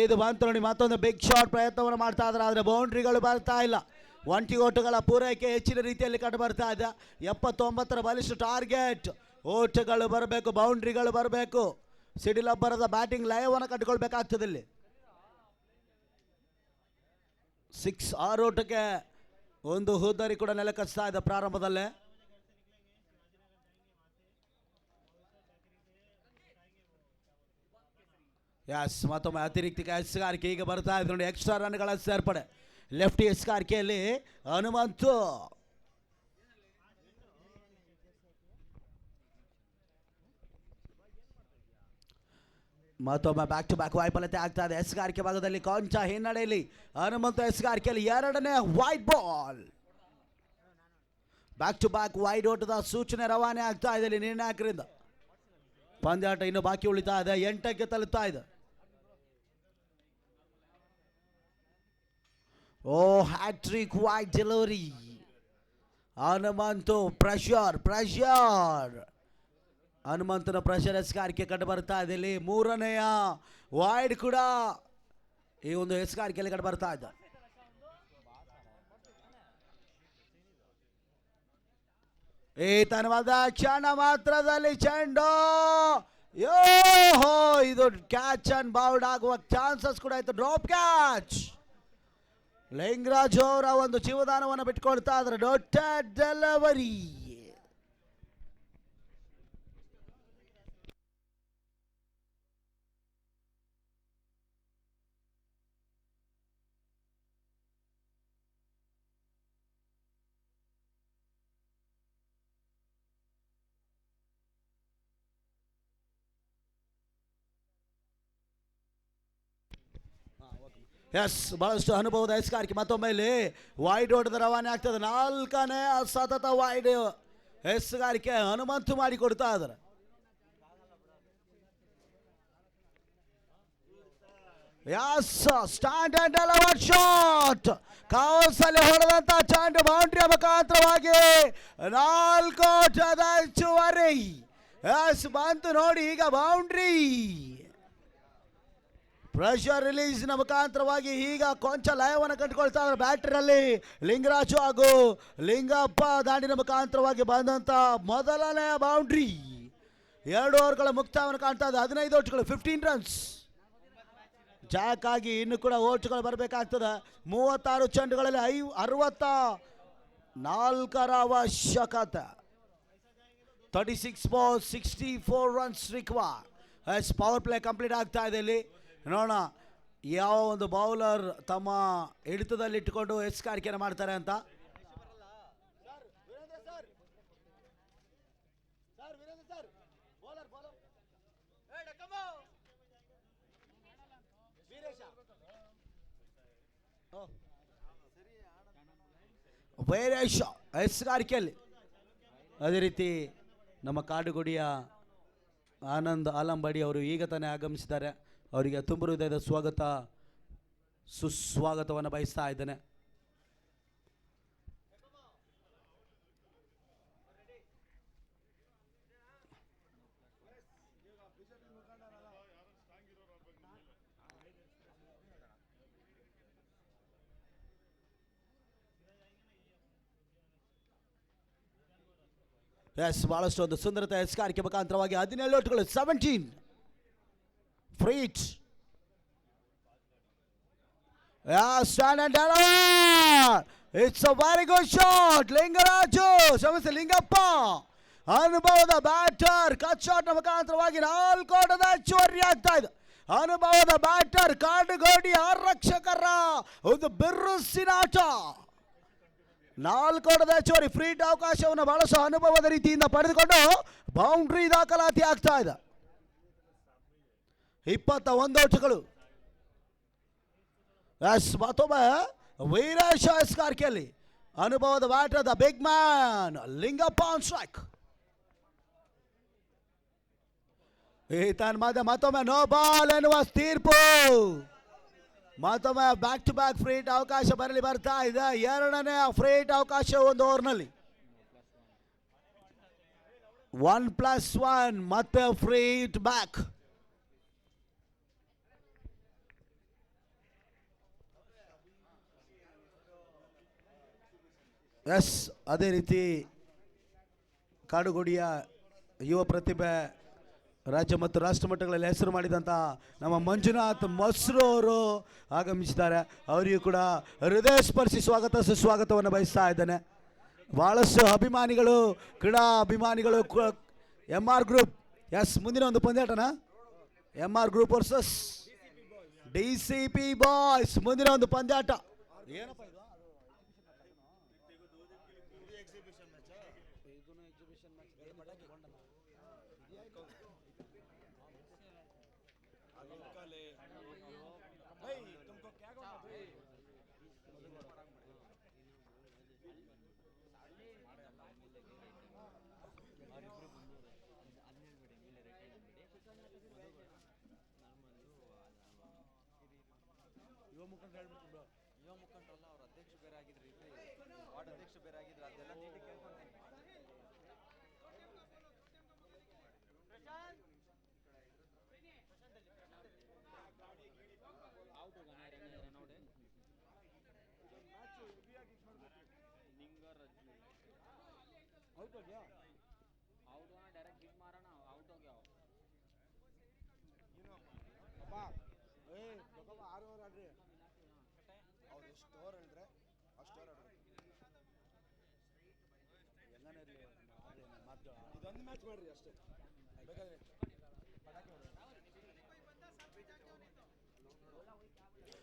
[SPEAKER 1] ಇದು ಬಂತು ನೋಡಿ, ಮತ್ತೊಂದು ಬಿಗ್ ಶಾಟ್ ಪ್ರಯತ್ನವನ್ನು ಮಾಡ್ತಾ ಇದ್ದಾರೆ. ಆದರೆ ಬೌಂಡ್ರಿಗಳು ಬರ್ತಾ ಇಲ್ಲ. ಒಂಟಿ ಓಟಗಳ ಪೂರೈಕೆ ಹೆಚ್ಚಿನ ರೀತಿಯಲ್ಲಿ ಕಂಡು ಬರ್ತಾ ಇದೆ. 79ರ ಬಲಿಷ್ಠ ಟಾರ್ಗೆಟ್. ಓಟಗಳು ಬರಬೇಕು, ಬೌಂಡ್ರಿಗಳು ಬರಬೇಕು. ಸಿಡಿಲಬ್ಬರದ ಬ್ಯಾಟಿಂಗ್ ಲೈವ್ ಅನ್ನು ಕಟ್ಟಿಕೊಳ್ಬೇಕಾಗ್ತದೆ. ಇಲ್ಲಿ 6 ಓಟಕ್ಕೆ ಒಂದು ಹುದ್ದರಿ ಕೂಡ ನೆಲಕಚ್ತಾ ಇದೆ ಪ್ರಾರಂಭದಲ್ಲೇ. ಮತ್ತೊಮ್ಮೆ ಅತಿರಿಕ್ತ ಎಸ್ಗಾರಿಕೆ ಈಗ ಬರ್ತಾ ಇದೆ ನೋಡಿ. ಎಕ್ಸ್ಟ್ರಾ ರನ್ಗಳ ಸೇರ್ಪಡೆ ಲೆಫ್ಟಿ ಎಸ್ಗಾರಿಕೆಯಲ್ಲಿ ಹನುಮಂತು. ಮತ್ತೊಮ್ಮೆ ಬ್ಯಾಕ್ ಟು ಬ್ಯಾಕ್ ವೈಫಲ್ಯತೆ ಆಗ್ತಾ ಇದೆ ಎಸ್ಗಾರಿಕೆ ಭಾಗದಲ್ಲಿ. ಕೊಂಚ ಹಿನ್ನಡೆಯಲ್ಲಿ ಹನುಮಂತು ಎಸ್ಗಾರಿಕೆಯಲ್ಲಿ 2ನೇ wide ball. Back to back wide ಓಟದ ಸೂಚನೆ ರವಾನೆ ಆಗ್ತಾ ಇದೆ ಇಲ್ಲಿ ನಿರ್ಣಾಯಕರಿಂದ. ಪಂದ್ಯಾಟ ಇನ್ನು ಬಾಕಿ ಉಳಿತಾ ಇದೆ. 8ಕ್ಕೆ ತಲುಪ್ತಾ ಇದೆ. Oh hattrick wide delivery. Hanumanthu pressure. ಹನುಮಂತನ ಪ್ರೆಷರ್ ಎಸ್ಗಾರಿಕೆ ಕಂಡು ಬರ್ತಾ ಇದೆ ಇಲ್ಲಿ. 3ನೆಯ ವೈಡ್ ಕೂಡ ಈ ಒಂದು ಎಸ್ಗಾರಿಕೆಯಲ್ಲಿ ಕಂಡು ಬರ್ತಾ ಇದೆ. ಏತನವಾದ ಕ್ಷಣ ಮಾತ್ರದಲ್ಲಿ ಚೆಂಡು. ಇದು ಕ್ಯಾಚ್ ಅಂಡ್ ಬೌಲ್ಡ್ ಆಗುವ ಚಾನ್ಸಸ್ ಕೂಡ ಇತ್ತು. Drop catch. ಲಿಂಗರಾಜ್ ಅವರ ಒಂದು ಜೀವದಾನವನ್ನು ಬಿಟ್ಕೊಳ್ತಾ ಇದ್ದಾರೆ. ದೊಡ್ಡ ಡೆಲಿವರಿ. ಬಹಳಷ್ಟು ಅನುಭವದ ಎಸ್ಗಾರಿಕೆ. ಮತ್ತೊಮ್ಮೆ ಇಲ್ಲಿ ವೈಡ್ ಓಟದ ರವಾನೆ ಆಗ್ತದೆ. 4ನೇ ಸತತ ವೈಡ್ ಎಸ್ಗಾರಿಕೆ ಹನುಮಂತು ಮಾಡಿಕೊಡ್ತಾ ಇದ್ದಾರೆ. ಸ್ಟ್ಯಾಂಡ್ ಅಂಡ್ ಅಲವಾಡ್ ಶಾಟ್. ಕಾವಲ್ಸಲ್ಲಿ ಹೊಡೆದಂತ ಚೆಂಡು ಬೌಂಡ್ರಿಯ ಮುಖಾಂತರವಾಗಿ 4 ಓಟದ ಹೆಚ್ಚುವರಿ. ಬಂತು ನೋಡಿ ಈಗ ಬೌಂಡ್ರಿ. ಪ್ರೆಷರ್ ರಿಲೀಸ್ನ ಮುಖಾಂತರವಾಗಿ ಈಗ ಕೊಂಚ ಲಯವನ್ನು ಕಟ್ಟಿಕೊಳ್ತಾ ಇದ್ದಾರೆ ಬ್ಯಾಟರಲ್ಲಿ ಲಿಂಗರಾಜು ಹಾಗೂ ಲಿಂಗಪ್ಪ. ದಾಂಡಿನ ಮುಖಾಂತರವಾಗಿ ಬಂದಂತ ಮೊದಲನೇ ಬೌಂಡ್ರಿ. 2 ಓವರ್ಗಳ ಮುಕ್ತಾಯವನ್ನು ಕಾಣ್ತಾ ಇದೆ. 15 ಓಟ್ಗಳು, 15 ರನ್ಸ್. ಜಾಕ್ ಆಗಿ ಇನ್ನು ಕೂಡ ಓಟ್ಗಳು ಬರಬೇಕಾಗ್ತದೆ. 36 ಚೆಂಡುಗಳಲ್ಲಿ 64ರ ಅವಶ್ಯಕತೆ. 36 balls 64 runs require. Power play complete ಆಗ್ತಾ ಇದೆ ಇಲ್ಲಿ. ನೋಡೋಣ ಯಾವ ಒಂದು ಬೌಲರ್ ತಮ್ಮ ಹಿಡಿತದಲ್ಲಿಟ್ಟುಕೊಂಡು ಎಸ್ಗಾರಿಕೆಯನ್ನು ಮಾಡ್ತಾರೆ ಅಂತ. ವೀರೇಶ್ ಎಸ್ಗಾರಿಕೆಯಲ್ಲಿ. ಅದೇ ರೀತಿ ನಮ್ಮ ಕಾಡುಗುಡಿಯ ಆನಂದ್ ಆಲಂಬಡಿ ಅವರು ಈಗ ತಾನೇ ಆಗಮಿಸಿದ್ದಾರೆ. ಅವರಿಗೆ ತುಂಬ ಹೃದಯದ ಸುಸ್ವಾಗತವನ್ನು ಬಯಸ್ತಾ ಇದ್ದೇನೆ. ಬಹಳಷ್ಟು ಒಂದು ಸುಂದರತೆ ಎಸ್ಗಾರಿಕೆ ಮುಖಾಂತರವಾಗಿ 17 ಓಟಗಳು, 17 freight. It's a very good shot. Lingaraju Lingappa ಅನುಭವದ ಬ್ಯಾಟರ್ ಕಟ್ ಶಾಟ್ ನ ಮುಖಾಂತರವಾಗಿ 4 ಓಟದ ಹೆಚ್ಚುವರಿ ಆಗ್ತಾ ಇದೆ. ಅನುಭವದ ಬ್ಯಾಟರ್ ಕಾಡುಗೋಡಿ ಆರಕ್ಷಕರ ಒಂದು ಬಿರುಸಿನ ಆಟ. 4 ಓಟದ ಹೆಚ್ಚುವರಿ ಫ್ರೀಟ್ ಅವಕಾಶವನ್ನು ಬಹಳಷ್ಟು ಅನುಭವದ ರೀತಿಯಿಂದ ಪಡೆದುಕೊಂಡು ಬೌಂಡ್ರಿ ದಾಖಲಾತಿ ಆಗ್ತಾ ಇದೆ. 21 ಓಟಗಳು. ಮತ್ತೊಮ್ಮೆ ವೀರೇಶ್ ಎಸ್ಕಾರ್ಕೆಯಲ್ಲಿ ಅನುಭವದ batter the big man Lingappa on strike. ಈತನ ಮತ್ತೊಮ್ಮೆ ನೋ ಬಾಲ್ ಎನ್ನುವ ತೀರ್ಪು. ಮತ್ತೊಮ್ಮೆ back to back free hit ಅವಕಾಶ ಬರ್ತಾ ಇದೆ. ಎರಡನೇ ಫ್ರೀ ಹಿಟ್ ಅವಕಾಶ ಒಂದು ಓವರ್ನಲ್ಲಿ. 1+1 ಮತ್ತೆ ಫ್ರೀ ಹಿಟ್ ಬ್ಯಾಕ್. ಎಸ್, ಅದೇ ರೀತಿ ಕಾಡುಗೋಡಿಯ ಯುವ ಪ್ರತಿಭೆ ರಾಜ್ಯ ಮತ್ತು ರಾಷ್ಟ್ರ ಮಟ್ಟಗಳಲ್ಲಿ ಹೆಸರು ಮಾಡಿದಂಥ ನಮ್ಮ ಮಂಜುನಾಥ್ ಮೊಸರು ಅವರು ಆಗಮಿಸಿದ್ದಾರೆ. ಅವರಿಗೂ ಕೂಡ ಹೃದಯ ಸ್ಪರ್ಶಿ ಸ್ವಾಗತ ಸುಸ್ವಾಗತವನ್ನು ಬಯಸ್ತಾ ಇದ್ದೇನೆ. ಭಾಳಷ್ಟು ಅಭಿಮಾನಿಗಳು, ಕ್ರೀಡಾ ಅಭಿಮಾನಿಗಳು MR ಗ್ರೂಪ್, ಎಸ್, ಮುಂದಿನ ಒಂದು ಪಂದ್ಯಾಟನ MR group versus DCP boys, ಮುಂದಿನ ಒಂದು ಪಂದ್ಯಾಟ. ಏನಪ್ಪ ಇದು?
[SPEAKER 2] ಯುವ ಮುಖಂಡರಲ್ಲ, ಅವ್ರ ಅಧ್ಯಕ್ಷ ಬೇರೆ ಆಗಿದ್ರು, ವಾರ್ಡ್ ಅಧ್ಯಕ್ಷ ಬೇರೆ ಆಗಿದ್ರು, ಅದೆಲ್ಲ ನೀಟಾಗಿ ಕೇಳ್ಕೊಂತೀನಿ.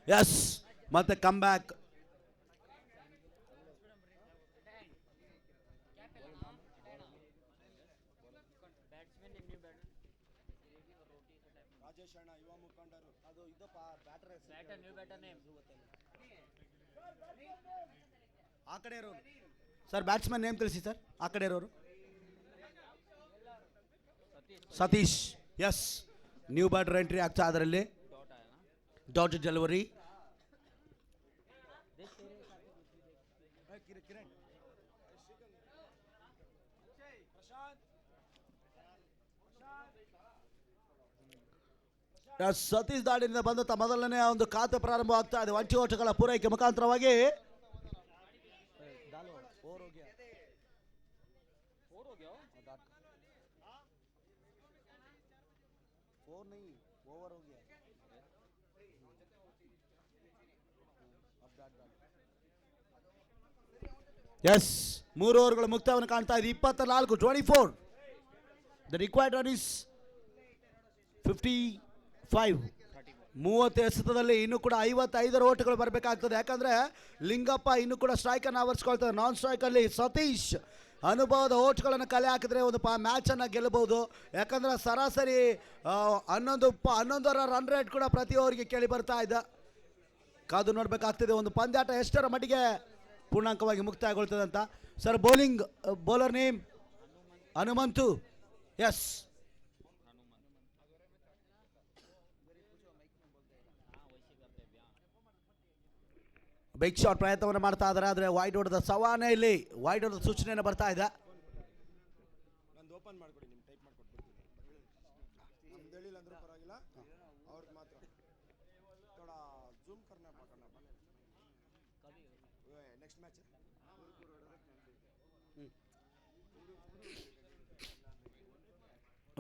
[SPEAKER 1] ಎಸ್, ಮತ್ತೆ ಕಮ್ ಬ್ಯಾಕ್. ಆ ಕಡೆ ಇರೋರು ಸರ್, ಬ್ಯಾಟ್ಸ್ಮನ್ ನೇಮ್ ತಿಳಿಸಿ ಸರ್. ಆ ಕಡೆ ಇರೋರು Satish. Yes, new batter entry ಆಗ್ತಾ ಅದರಲ್ಲಿ. Dot delivery. ಸತೀಶ್ ದಾಡಿನಿಂದ ಬಂದಂತ ಮೊದಲನೇ ಒಂದು ಖಾತೆ ಪ್ರಾರಂಭವಾಗ್ತಾ ಇದೆ. ಒಂಟಿ ಓಟಗಳ ಪೂರೈಕೆ ಮುಖಾಂತರವಾಗಿ ಎಸ್, 3 ಓವರ್ಗಳ ಮುಕ್ತಾಯವನ್ನು ಕಾಣ್ತಾ ಇದೆ. 24 ದ ರಿಕ್ವೈರ್ಡ್ ರನ್ ಇಸ್ 55. 30 ಎಸೆತದಲ್ಲಿ ಇನ್ನೂ ಕೂಡ 55 ಓಟಗಳು ಬರಬೇಕಾಗ್ತದೆ. ಯಾಕಂದ್ರೆ ಲಿಂಗಪ್ಪ ಇನ್ನೂ ಕೂಡ ಸ್ಟ್ರೈಕನ್ನು ಆವರಿಸ್ಕೊಳ್ತಾರೆ. ನಾನ್ ಸ್ಟ್ರೈಕಲ್ಲಿ ಸತೀಶ್ ಅನುಭವದ ಓಟ್ಗಳನ್ನು ಕಲೆ ಹಾಕಿದ್ರೆ ಒಂದು ಮ್ಯಾಚನ್ನು ಗೆಲ್ಲಬಹುದು. ಯಾಕಂದ್ರೆ ಸರಾಸರಿ 11 ರನ್ ರೇಟ್ ಕೂಡ ಪ್ರತಿ ಓವರ್ಗೆ ಕೇಳಿ ಬರ್ತಾ ಇದೆ. ಕಾದು ನೋಡಬೇಕಾಗ್ತದೆ ಒಂದು ಪಂದ್ಯಾಟ ಎಷ್ಟರ ಮಟ್ಟಿಗೆ ಪೂರ್ಣಾಂಕವಾಗಿ ಮುಕ್ತಾಯಗೊಳ್ತದೆ ಅಂತ. Sir, bowler name Hanumanthu. Yes, big shot ಪ್ರಯತ್ನವನ್ನು ಮಾಡ್ತಾ ಇದ್ದಾರೆ. ಆದರೆ ವೈಡ್ ಹೊಡೆದ ಸವಾನೆ, ಇಲ್ಲಿ ವೈಡ್ ಹೊಡೆದ ಸೂಚನೆಯನ್ನು ಬರ್ತಾ ಇದೆ.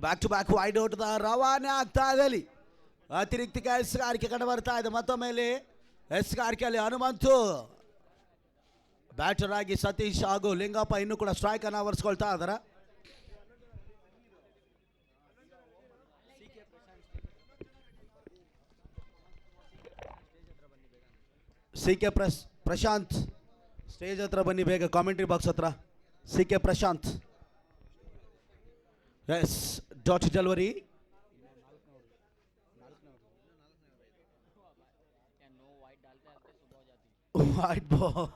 [SPEAKER 1] ಬ್ಯಾಕ್ ಟು ಬ್ಯಾಕ್ ವೈಡ್ ಹೊಡೆದ ರವಾನೆ ಆಗ್ತಾ ಇದೆ. ಅಲ್ಲಿ ಅತಿರಿಕ್ತ ಎಸ್ಗಾರಿಕೆ ಕಂಡು ಬರ್ತಾ ಇದೆ. ಮತ್ತೊಮ್ಮೆ ಎಸ್ಗಾರಿಕೆಯಲ್ಲಿ ಹನುಮಂತು, ಬ್ಯಾಟರ್ ಆಗಿ ಸತೀಶ್ ಹಾಗೂ ಲಿಂಗಪ್ಪ ಇನ್ನೂ ಕೂಡ ಸ್ಟ್ರೈಕ್ ಅನ್ನು ಆವರಿಸ್ಕೊಳ್ತಾ ಇದ್ದಾರೆ. CK ಪ್ರಶಾಂತ್ ಸ್ಟೇಜ್ ಹತ್ರ ಬನ್ನಿ ಬೇಗ, ಕಾಮೆಂಟ್ರಿ ಬಾಕ್ಸ್ ಹತ್ರ. CK Prashanth. Yes, dot delivery. Wide ball.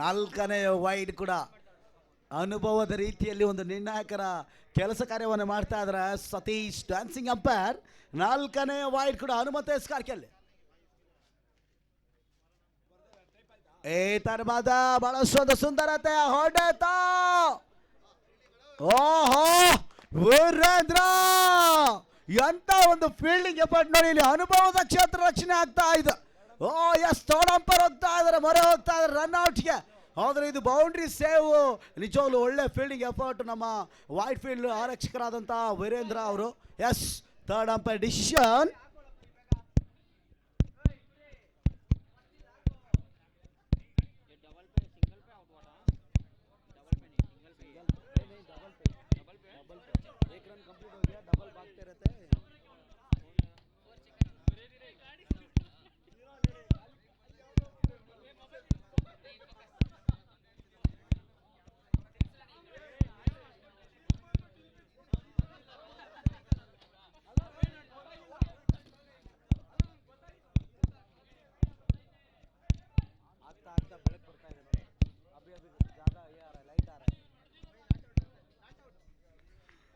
[SPEAKER 1] ನಾಲ್ಕನೇ ವೈಡ್ ಕೂಡ ಅನುಭವದ ರೀತಿಯಲ್ಲಿ ಒಂದು ನಿರ್ಣಾಯಕರ ಕೆಲಸ ಕಾರ್ಯವನ್ನು ಮಾಡ್ತಾ ಇದ್ದಾರೆ ಸತೀಶ್ ಡ್ಯಾನ್ಸಿಂಗ್ ಅಂಪೈರ್. ನಾಲ್ಕನೇ ವೈಡ್ ಕೂಡ ಹನುಮಂತ ಎಸ್ಕಾರ್ಕೆಲ್. ಈ ತರವಾದ ಬಹಳಷ್ಟು ಸುಂದರತೆ ಹೊಡೆತ. ಓಹೋ ವೀರೇಂದ್ರ, ಎಂತ ಒಂದು ಫೀಲ್ಡಿಂಗ್ ಎಫರ್ಟ್ ನೋಡಿ. ಇಲ್ಲಿ ಅನುಭವದ ಕ್ಷೇತ್ರ ರಕ್ಷಣೆ ಆಗ್ತಾ ಇದೆ. ಓ ಎಸ್, ಥರ್ಡ್ ಅಂಪೈರ್ ಹೋಗ್ತಾ ಇದ್ದಾರೆ, ಮೊರೆ ಹೋಗ್ತಾ ಇದ್ದಾರೆ ರನ್ಔಟ್ಗೆ. ಆದರೆ ಇದು ಬೌಂಡ್ರಿ ಸೇವ್. ನಿಜವಾಗ್ಲೂ ಒಳ್ಳೆ ಫೀಲ್ಡಿಂಗ್ ಎಫರ್ಟ್ ನಮ್ಮ ವೈಟ್ ಫೀಲ್ಡ್ ಆರಕ್ಷಕರಾದಂಥ ವೀರೇಂದ್ರ ಅವರು. Yes, third umpire decision.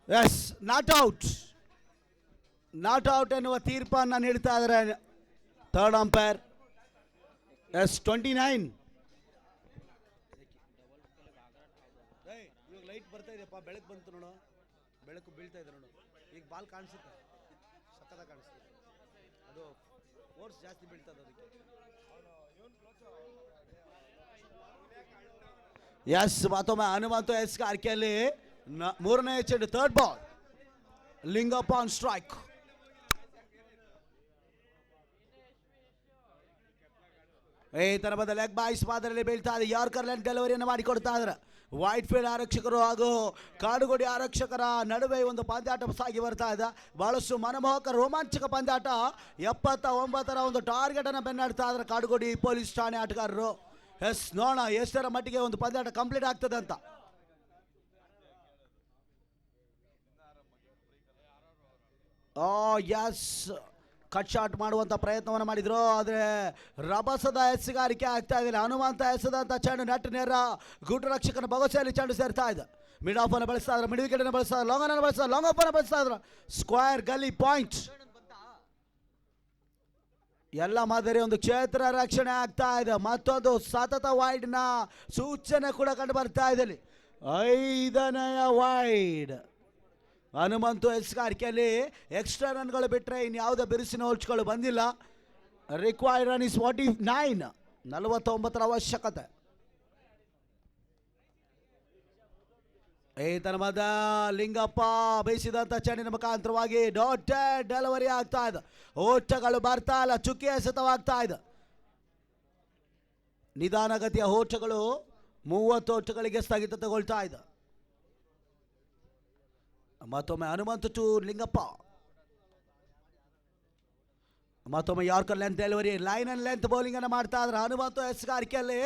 [SPEAKER 1] Yes, not out. Not out ಎನ್ನುವ ತೀರ್ಪನ್ನು ನೀಡ್ತಾ ಇದ್ದಾರೆ ಥರ್ಡ್ ಅಂಪೈರ್. ಎಸ್, 29. ಇವಾಗ ಲೈಟ್ ಬರ್ತಾ ಇದೆಯಪ್ಪ, ಬೆಳಕು ಬಂತು ನೋಡು, ಬೆಳಕು ಬೀಳ್ತಾ ಇದೆ ನೋಡು. ಈಗ ಬಾಲ್ ಕಾಣಿಸುತ್ತೆ, ಸಕ್ಕತ್ತಾಗಿ ಕಾಣಿಸುತ್ತೆ. ಅದು ಫೋರ್ಸ್ ಜಾಸ್ತಿ ಬೀಳ್ತದೆ ಅದಕ್ಕೆ. ಎಸ್, ಮತ್ತೊಮ್ಮೆ ಹನುಮಂತ ಎಸ್ಕಾರ್ಕೆಯಲ್ಲಿ ಮೂರನೇ ಚೆಂಡು, third ball. Lingappa on strike. ಈ ತರಹದ ಲೆಗ್ ಬಾಯ್ಸ್ ಮಾದರಿಯಲ್ಲಿ ಬೀಳ್ತಾ ಇದೆ. ಯಾರ್ಕರ್ ಲೆಂತ್ ಡೆಲಿವರಿಯನ್ನು ಮಾಡಿಕೊಡ್ತಾ ಇದ್ದಾರೆ ವೈಟ್ ಫೀಲ್ಡ್ ಆರಕ್ಷಕರು ಹಾಗೂ ಕಾಡುಗೋಡಿ ಆರಕ್ಷಕರ ನಡುವೆ ಒಂದು ಪಂದ್ಯಾಟ ಸಾಗಿ ಬರ್ತಾ ಇದೆ. ಬಹಳಷ್ಟು ಮನಮೋಹಕ ರೋಮಾಂಚಕ ಪಂದ್ಯಾಟ. 79ರ ಒಂದು ಟಾರ್ಗೆಟ್ ಅನ್ನು ಬೆನ್ನಡ್ತಾ ಇದ್ದಾರೆ ಕಾಡುಗೋಡಿ ಪೊಲೀಸ್ ಠಾಣೆ ಆಟಗಾರರು. ಎಸ್, ನೋಡೋಣ ಎಷ್ಟರ ಮಟ್ಟಿಗೆ ಒಂದು ಪಂದ್ಯಾಟ ಕಂಪ್ಲೀಟ್ ಆಗ್ತದೆ ಅಂತ. ಎಸ್, ಕಟ್ ಶಾಟ್ ಮಾಡುವಂಥ ಪ್ರಯತ್ನವನ್ನು ಮಾಡಿದ್ರು, ಆದರೆ ರಭಸದ ಎಸೆಗಾರಿಕೆ ಆಗ್ತಾ ಇದೆ. ಹನುಮಂತ ಎಸೆದಂಥ ಚೆಂಡು ನೆಟ್ ನೇರ ಗೂಟು ರಕ್ಷಕನ ಭಗವಸೆಯಲ್ಲಿ ಚೆಂಡು ಸೇರ್ತಾ ಇದೆ. ಮಿಡ್ ಆಫ್ ಅನ್ನು ಬಳಸ್ತಾ ಇದ್ರು, ಮಿಡ್ ವಿಕೆಟ್ ಅನ್ನು ಬಳಸ್ತಾ ಇದ್ರು, ಲಾಂಗ್ ಅನ್ನು ಬಳಸ್ತಾ, ಲಾಂಗ್ ಆಫ್ ಅನ್ನು ಬಳಸ್ತಾ ಇದ್ರು. ಸ್ಕ್ವೇರ್ ಗಲ್ಲಿ ಪಾಯಿಂಟ್. ಎಲ್ಲ ಮಾದರಿ ಒಂದು ಕ್ಷೇತ್ರ ರಕ್ಷಣೆ ಆಗ್ತಾ ಇದೆ. ಮತ್ತೊಂದು ಸತತ ವೈಡ್ನ ಸೂಚನೆ ಕೂಡ ಕಂಡು ಬರ್ತಾ ಇದೆ. 5ನೇ ವೈಡ್. ಹನುಮಂತು ಎಸ್ಕಾರ್ಕೆಯಲ್ಲಿ ಎಕ್ಸ್ಟ್ರಾ ರನ್ಗಳು ಬಿಟ್ಟರೆ ಇನ್ಯಾವುದೇ ಬಿರುಸಿನ ಹೋಲ್ಸ್ಗಳು ಬಂದಿಲ್ಲ. ರಿಕ್ವೈರ್ಡ್ ರನ್ ಇಸ್ 49, 49ರ ಅವಶ್ಯಕತೆ. ಈ ತರಹದ ಲಿಂಗಪ್ಪ ಬಯಸಿದಂಥ ಚೆಂಡಿನ ಮುಖಾಂತರವಾಗಿ ಡಾಟೆಡ್ ಡೆಲಿವರಿ ಆಗ್ತಾ ಇದೆ. ಓಟಗಳು ಬರ್ತಾ ಇಲ್ಲ, ಚುಕ್ಕಿ ಎಸೆತವಾಗ್ತಾ ಇದೆ. ನಿಧಾನಗತಿಯ ಓಟಗಳು 30 ಓಟಗಳಿಗೆ ಸ್ಥಗಿತಗೊಳ್ತಾ ಇದೆ. ಮತ್ತೊಮ್ಮೆ ಹನುಮಂತ ಟು ಲಿಂಗಪ್ಪ. ಮತ್ತೊಮ್ಮೆ yorker length delivery, line and length bowling ಅನ್ನು ಮಾಡ್ತಾ ಇದ್ದಾರೆ ಹನುಮಂತ ಎಸ್ಕಾರ್ಕೆಯಲ್ಲಿ.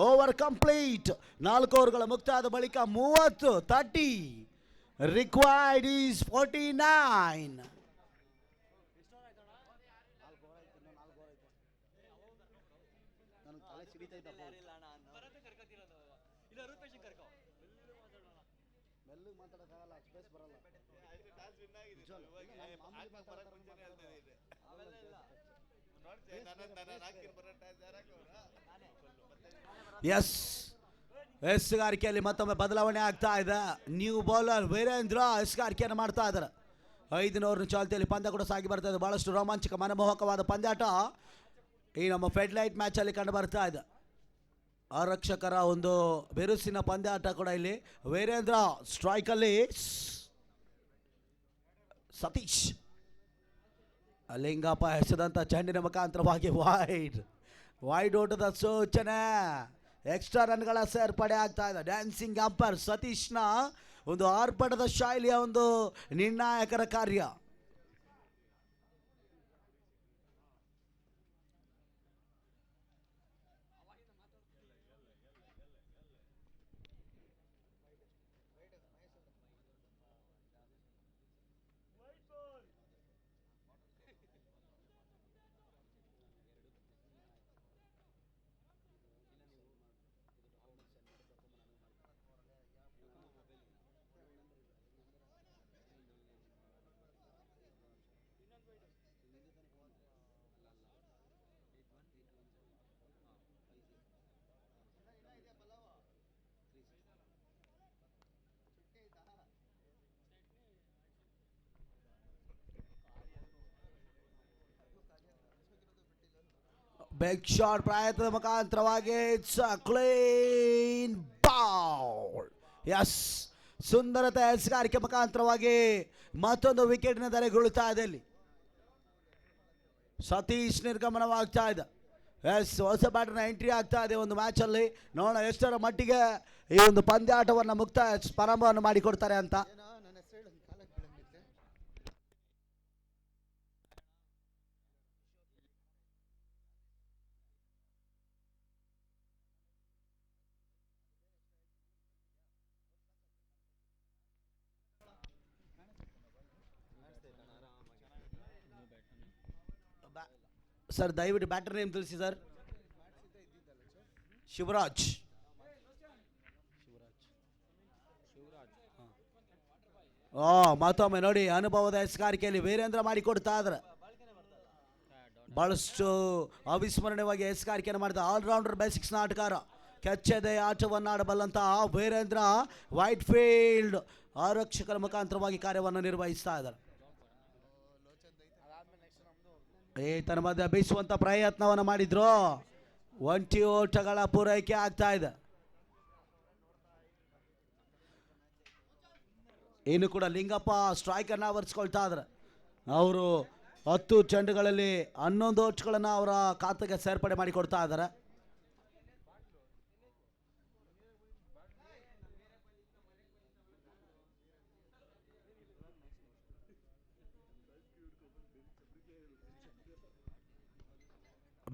[SPEAKER 1] Over complete. 4 ಓವರ್ಗಳ ಮುಕ್ತಾಯದ ಬಳಿಕ 30 ರಿಕ್ವೈರ್ಡ್ ಈಸ್ 49. ಎಸ್, ಎಸ್ಗಾರಿಕೆಯಲ್ಲಿ ಮತ್ತೊಮ್ಮೆ ಬದಲಾವಣೆ ಆಗ್ತಾ ಇದೆ. ನ್ಯೂ ಬೌಲರ್ ವೀರೇಂದ್ರ ಎಸ್ಗಾರಿಕೆಯನ್ನು ಮಾಡ್ತಾ ಇದ್ದಾರೆ. 5ನೇ ಓವರ್ನ ಚಾಲ್ತಿಯಲ್ಲಿ ಪಂದ್ಯ ಕೂಡ ಸಾಗಿ ಬರ್ತಾ ಇದೆ. ಬಹಳಷ್ಟು ರೋಮಾಂಚಕ ಮನಮೋಹಕವಾದ ಪಂದ್ಯಾಟ ಈ ನಮ್ಮ ಫೆಡ್ಲೈಟ್ ಮ್ಯಾಚಲ್ಲಿ ಕಂಡು ಬರ್ತಾ ಇದೆ. ಆರಕ್ಷಕರ ಒಂದು ಬಿರುಸಿನ ಪಂದ್ಯಾಟ ಕೂಡ ಇಲ್ಲಿ. ವೀರೇಂದ್ರ ಸ್ಟ್ರೈಕಲ್ಲಿ, ಸತೀಶ್ ಲಿಂಗಪ್ಪ ಎಸೆದಂಥ ಚೆಂಡಿನ ಮುಖಾಂತರವಾಗಿ ವೈಡ್ ಓಟದ ಸೂಚನೆ. ಎಕ್ಸ್ಟ್ರಾ ರನ್ಗಳ ಸೇರ್ಪಡೆ ಆಗ್ತಾ ಇದೆ. ಡ್ಯಾನ್ಸಿಂಗ್ ಅಂಪೈರ್ ಸತೀಶ್ನ ಒಂದು ಆರ್ಭಟದ ಶೈಲಿಯ ಒಂದು ನಿರ್ಣಾಯಕರ ಕಾರ್ಯ. ಬಿಗ್ ಶಾಟ್ ಪ್ರಯತ್ನದ ಮುಖಾಂತರವಾಗಿ it's a clean bowl. Yes, ಸುಂದರತೆ ಎಸಗಾರಿಕೆ ಮುಖಾಂತರವಾಗಿ ಮತ್ತೊಂದು ವಿಕೆಟ್ನ ಧರೆಗುಳ್ತಾ ಇದೆ. ಇಲ್ಲಿ ಸತೀಶ್ ನಿರ್ಗಮನವಾಗ್ತಾ ಇದೆ. ಎಸ್, ಹೊಸ ಬ್ಯಾಟರ್ನ ಎಂಟ್ರಿ ಆಗ್ತಾ ಇದೆ ಒಂದು ಮ್ಯಾಚಲ್ಲಿ. ನೋಡೋಣ ಎಷ್ಟರ ಮಟ್ಟಿಗೆ ಈ ಒಂದು ಪಂದ್ಯಾಟವನ್ನು ಮುಕ್ತಾಯ ಪ್ರಾರಂಭವನ್ನು ಮಾಡಿಕೊಡ್ತಾರೆ ಅಂತ. ಸರ್ ದಯವಿಟ್ಟು ಬ್ಯಾಟರ್ ನೇಮ್ ತಿಳಿಸಿ ಸರ್. ಶಿವರಾಜ್. ಮತ್ತೊಮ್ಮೆ ನೋಡಿ ಅನುಭವದ ಎಸಗಾರಿಕೆಯಲ್ಲಿ ವೀರೇಂದ್ರ ಮಾಡಿಕೊಡ್ತಾ ಇದ್ರೆ ಬಹಳಷ್ಟು ಅವಿಸ್ಮರಣೀಯವಾಗಿ ಎಸಗಾರಿಕೆಯನ್ನು ಮಾಡಿದ ಆಲ್ರೌಂಡರ್ ಬೇಸಿಕ್ಸ್ನ ಆಟಗಾರ. ಕೆಚ್ಚದೆ ಆಟವನ್ನಾಡಬಲ್ಲಂತಹ ವೀರೇಂದ್ರ ವೈಟ್ ಫೀಲ್ಡ್ ಆರಕ್ಷಕರ ಮುಖಾಂತರವಾಗಿ ಕಾರ್ಯವನ್ನು ನಿರ್ವಹಿಸ್ತಾ ಇದ್ದಾರೆ. ತನ್ನ ಮಧ್ಯೆ ಬೀಸುವಂತ ಪ್ರಯತ್ನವನ್ನು ಮಾಡಿದ್ರು. ಒಂಟಿ ಓಟಗಳ ಪೂರೈಕೆ ಆಗ್ತಾ ಇದೆ. ಇನ್ನು ಕೂಡ ಲಿಂಗಪ್ಪ ಸ್ಟ್ರೈಕ್ ಅನ್ನ ಆವರಿಸ್ಕೊಳ್ತಾ ಇದ್ದಾರೆ. ಅವರು 10 ಚೆಂಡುಗಳಲ್ಲಿ 11 ಓಟ್ಗಳನ್ನು ಅವರ ಖಾತೆಗೆ ಸೇರ್ಪಡೆ ಮಾಡಿಕೊಡ್ತಾ ಇದ್ದಾರೆ.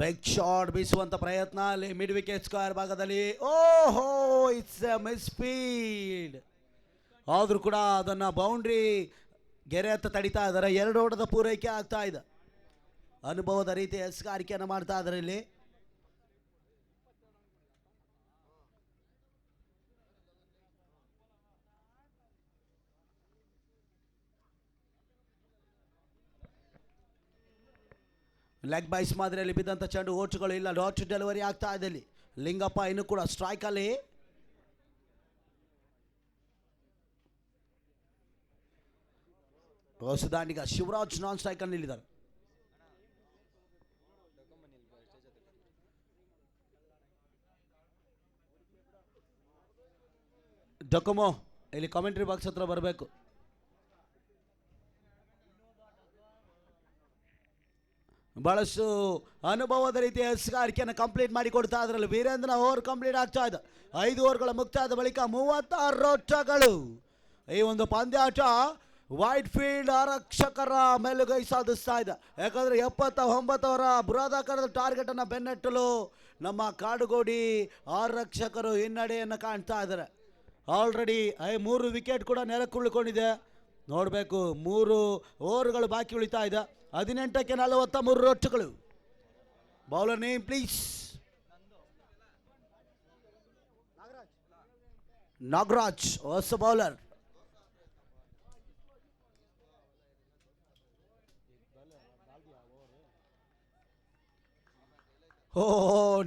[SPEAKER 1] ಬಿಗ್ ಶಾಟ್ ಬೀಸುವಂತ ಪ್ರಯತ್ನ ಅಲ್ಲಿ ಮಿಡ್ ವಿಕೆಟ್ ಸ್ಕ್ವೇರ್ ಭಾಗದಲ್ಲಿ. ಓಹೋ, ಇಟ್ಸ್ ಎ ಮಿಸ್ ಫೀಲ್ಡ್. ಆದ್ರೂ ಕೂಡ ಅದನ್ನ ಬೌಂಡ್ರಿ ಗೆರೆ ಹತ್ತ ತಡಿತಾ ಇದ್ದಾರೆ. 2 ಓಟದ ಪೂರೈಕೆ ಆಗ್ತಾ ಇದೆ. ಅನುಭವದ ರೀತಿ ಎಸಗಾರಿಕೆಯನ್ನು ಮಾಡ್ತಾ ಇದ್ದಾರೆ ಇಲ್ಲಿ. ಲೆಗ್ ಬೈಸ್ ಮಾದರಿಯಲ್ಲಿ ಬಿದ್ದಂಥ ಚೆಂಡು ಓಟ್ಗಳು ಇಲ್ಲ. ಡಾಟ್ ಡೆಲಿವರಿ ಆಗ್ತಾ ಇದೆ ಇಲ್ಲಿ. ಲಿಂಗಪ್ಪ ಇನ್ನು ಕೂಡ ಸ್ಟ್ರೈಕ್ ಅಲ್ಲಿ. ಹೊಸದಾಂಡಿಗ ಶಿವರಾಜ್ ನಾನ್ ಸ್ಟ್ರೈಕ್ ಅಲ್ಲಿ ನಿಲ್ಲಿದ್ದಾರೆ. ಡೊಕೊಮೋ ಇಲ್ಲಿ ಕಾಮೆಂಟ್ರಿ ಬಾಕ್ಸ್ ಹತ್ರ ಬರಬೇಕು. ಬಹಳಷ್ಟು ಅನುಭವದ ರೀತಿಯ ಎಸಗಾರಿಕೆಯನ್ನು ಕಂಪ್ಲೀಟ್ ಮಾಡಿ ಕೊಡ್ತಾ ಇದ್ರಲ್ಲಿ ವೀರೇಂದ್ರ ಓವರ್ ಕಂಪ್ಲೀಟ್ ಆಗ್ತಾ ಇದೆ. 5 ಓವರ್ಗಳ ಮುಕ್ತಾಯದ ಬಳಿಕ 36 ರನ್ಗಳು. ಈ ಒಂದು ಪಂದ್ಯಾಟ ವೈಟ್ ಫೀಲ್ಡ್ ಆರಕ್ಷಕರ ಮೇಲುಗೈ ಸಾಧಿಸ್ತಾ ಇದೆ. ಯಾಕಂದ್ರೆ 79 ಬೃಹದಾಕಾರದ ಟಾರ್ಗೆಟ್ ಅನ್ನು ಬೆನ್ನಟ್ಟಲು ನಮ್ಮ ಕಾಡುಗೋಡಿ ಆರಕ್ಷಕರು ಹಿನ್ನಡೆಯನ್ನು ಕಾಣ್ತಾ ಇದ್ದಾರೆ. ಆಲ್ರೆಡಿ 3 ವಿಕೆಟ್ ಕೂಡ ನೆಲಕ್ಕುಳ್ಕೊಂಡಿದೆ. ನೋಡಬೇಕು, 3 ಓವರ್ಗಳು ಬಾಕಿ ಉಳಿತಾ ಇದೆ. 18ಕ್ಕೆ 43 ರನ್ಗಳು. Bowler name please. ನಾಗರಾಜ್ ಹೊಸ ಬೌಲರ್.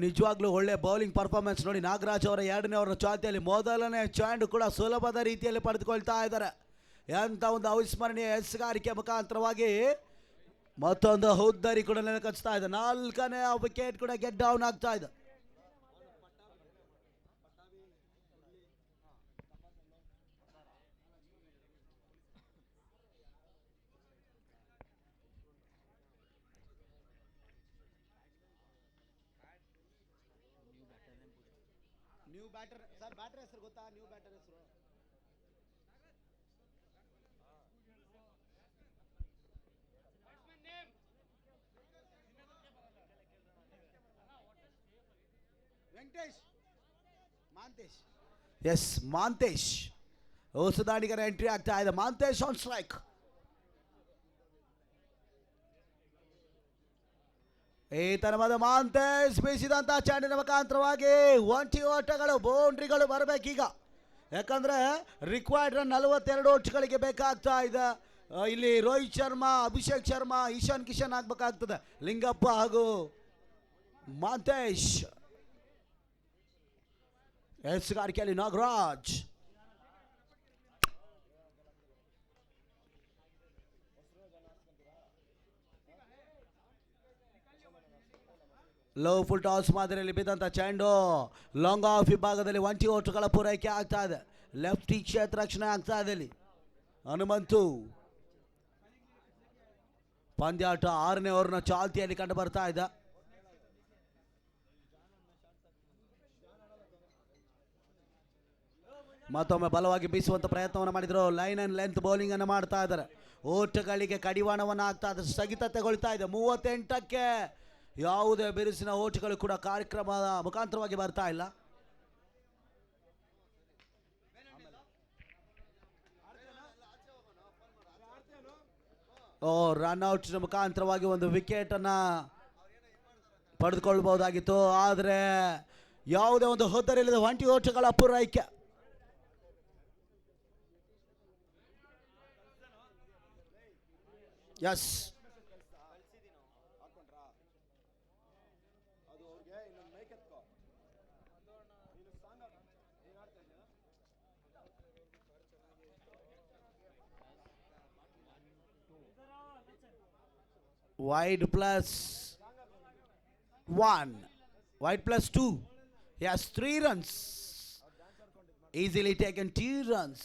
[SPEAKER 1] ನಿಜವಾಗ್ಲೂ ಒಳ್ಳೆ ಬೌಲಿಂಗ್ ಪರ್ಫಾರ್ಮೆನ್ಸ್ ನೋಡಿ. ನಾಗರಾಜ್ ಅವರ 2ನೇ ಓವರ್ ಚಾತಿಯಲ್ಲಿ ಮೊದಲನೇ ಚಾಂಡ್ ಕೂಡ ಸುಲಭದ ರೀತಿಯಲ್ಲಿ ಪಡೆದುಕೊಳ್ತಾ ಇದ್ದಾರೆ. ಎಂಥ ಒಂದು ಅವಿಸ್ಮರಣೀಯ ಎಸಗಾರಿಕೆ ಮುಖಾಂತರವಾಗಿ ಮತ್ತೊಂದು ಹುದ್ದರಿ ಕೂಡ ನೆಲಕಚ್ತಾ ಇದೆ. 4ನೇ ವಿಕೆಟ್ ಕೂಡ ಗೆಟ್ ಡೌನ್ ಆಗ್ತಾ ಇದೆ. ನ್ಯೂ ಬ್ಯಾಟರ್ ಸರ್, ಬ್ಯಾಟರ್ ಹೆಸರು ಗೊತ್ತಾ? ನ್ಯೂ ಬ್ಯಾಟರ್ ಹೆಸರು ವೆಂಕಟೇಶ್ ಮಾಂತೇಶ್. ಎಸ್, ಮಾಂತೇಶ್ ಹೊಸ ದಾಂಡಿಗರ ಎಂಟ್ರಿ ಆಗ್ತಾ ಇದೆ. Mantesh on strike. ಈ ತರವಾದ ಮಾಂತೇಶ್ ಬೀಸಿದಂತ ಚೆಂಡಿನ ಮುಖಾಂತರವಾಗಿ ಒಂಟಿ ಓಟಗಳು, ಬೌಂಡ್ರಿಗಳು ಬರಬೇಕೀಗ. ಯಾಕಂದ್ರೆ ರಿಕ್ವೈರ್ಡ್ ರನ್ 42 ಓಟ್ಗಳಿಗೆ ಬೇಕಾಗ್ತಾ ಇದೆ. ಇಲ್ಲಿ ರೋಹಿತ್ ಶರ್ಮಾ, ಅಭಿಷೇಕ್ ಶರ್ಮಾ, ಈಶಾನ್ ಕಿಶನ್ ಆಗ್ಬೇಕಾಗ್ತದೆ. ಲಿಂಗಪ್ಪ ಹಾಗೂ ಮಾಂತೇಶ್. ಎಸ್ಗಾರಿಕೆಯಲ್ಲಿ ನಾಗರಾಜ್. ಲೋ ಫುಲ್ ಟಾಸ್ ಮಾದರಿಯಲ್ಲಿ ಬಿದ್ದಂಥ ಚೆಂಡು ಲಾಂಗ್ ಆಫ್ ವಿಭಾಗದಲ್ಲಿ ಒಂಟಿ ಓಟುಗಳ ಪೂರೈಕೆ ಆಗ್ತಾ ಇದೆ. ಲೆಫ್ಟಿ ಕ್ಷೇತ್ರ ರಕ್ಷಣೆ ಆಗ್ತಾ ಇದೆ. ಇಲ್ಲಿ ಹನುಮಂತು. ಪಂದ್ಯಾಟ 6ನೇ ಓವರ್ನ ಚಾಲ್ತಿಯಲ್ಲಿ ಕಂಡು ಬರ್ತಾ ಇದೆ. ಮತ್ತೊಮ್ಮೆ ಬಲವಾಗಿ ಬೀಸುವಂತ ಪ್ರಯತ್ನವನ್ನು ಮಾಡಿದ್ರು. ಲೈನ್ ಅಂಡ್ ಲೆಂತ್ ಬೌಲಿಂಗ್ ಅನ್ನು ಮಾಡ್ತಾ ಇದ್ದಾರೆ. ಓಟಗಳಿಗೆ ಕಡಿವಾಣವನ್ನು ಆಗ್ತಾ ಇದೆ. ಸ್ಥಗಿತತೆಗೊಳ್ತಾ ಇದೆ. 38ಕ್ಕೆ ಯಾವುದೇ ಬಿರುಸಿನ ಓಟುಗಳು ಕೂಡ ಕಾರ್ಯಕ್ರಮದ ಮುಖಾಂತರವಾಗಿ ಬರ್ತಾ ಇಲ್ಲ. ರನ್ಔಟ್ ಮುಖಾಂತರವಾಗಿ ಒಂದು ವಿಕೆಟ್ ಅನ್ನ ಪಡೆದುಕೊಳ್ಳಬಹುದಾಗಿತ್ತು. ಆದರೆ ಯಾವುದೇ ಒಂದು ಹೊತ್ತರಿಲ್ಲದ ಒಂಟಿ ಓಟಗಳ ಪೂರೈಕೆ. Yes, wide +1, wide +2. Yes, 3 runs. Easily taken 2 runs.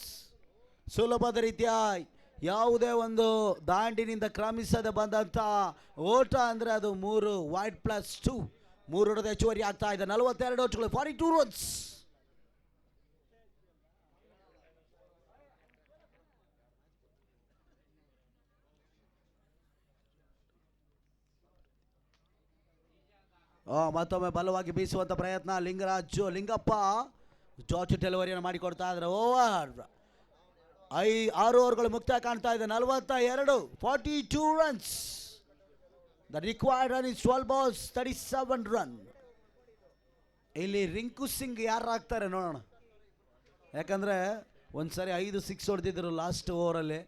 [SPEAKER 1] ಸುಲಭದ ರೀತಿಯ ಯಾವುದೇ ಒಂದು ದಾಂಡಿನಿಂದ ಕ್ರಮಿಸದೆ ಬಂದಂಥ ಓಟ ಅಂದರೆ ಅದು 3 ವೈಡ್ +2. 3 ಹೊಡೆದ ಹೆಚ್ಚುವರಿ ಆಗ್ತಾ ಇದೆ. 42 ಓಟುಗಳು, 42 ರನ್ಸ್. ಮತ್ತೊಮ್ಮೆ ಬಲವಾಗಿ ಬೀಸುವಂತ ಪ್ರಯತ್ನ. ಲಿಂಗಪ್ಪ ಜಾಟ್ ಡೆಲಿವರಿಯನ್ನು ಮಾಡಿಕೊಡ್ತಾ ಇದ್ದಾರೆ. ಓವರ್ 6 ಓವರ್ಗಳು ಮುಕ್ತಾಯ ಕಾಣ್ತಾ ಇದೆ. 42, 42 runs. The required run is 12 balls, 37 run. ಇಲ್ಲಿ ರಿಂಕು ಸಿಂಗ್ ಯಾರು ಆಗ್ತಾರೆ ನೋಡೋಣ. ಯಾಕಂದರೆ ಒಂದ್ಸರಿ 5 6 ಹೊಡೆದಿದ್ರು ಲಾಸ್ಟ್ ಓವರಲ್ಲಿ.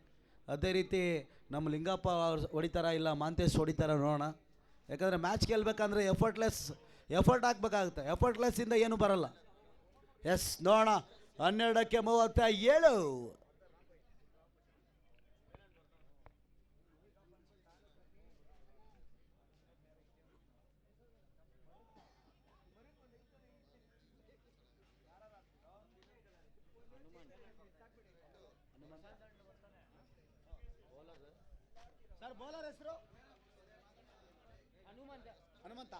[SPEAKER 1] ಅದೇ ರೀತಿ ನಮ್ಮ ಲಿಂಗಪ್ಪ ಹೊಡಿತಾರ ಇಲ್ಲ ಮಾಂತೇಶ್ ಹೊಡಿತಾರ ನೋಡೋಣ. ಯಾಕಂದರೆ ಮ್ಯಾಚ್ ಗೆಲ್ಬೇಕಂದ್ರೆ ಎಫರ್ಟ್ ಹಾಕ್ಬೇಕಾಗುತ್ತೆ. ಎಫರ್ಟ್ಲೆಸ್ಸಿಂದ ಏನು ಬರಲ್ಲ. ಎಸ್, ನೋಡೋಣ. 12ಕ್ಕೆ 37. ಸರ್, ಬೌಲರ್ ಹೆಸರು ಹನುಮಂತ.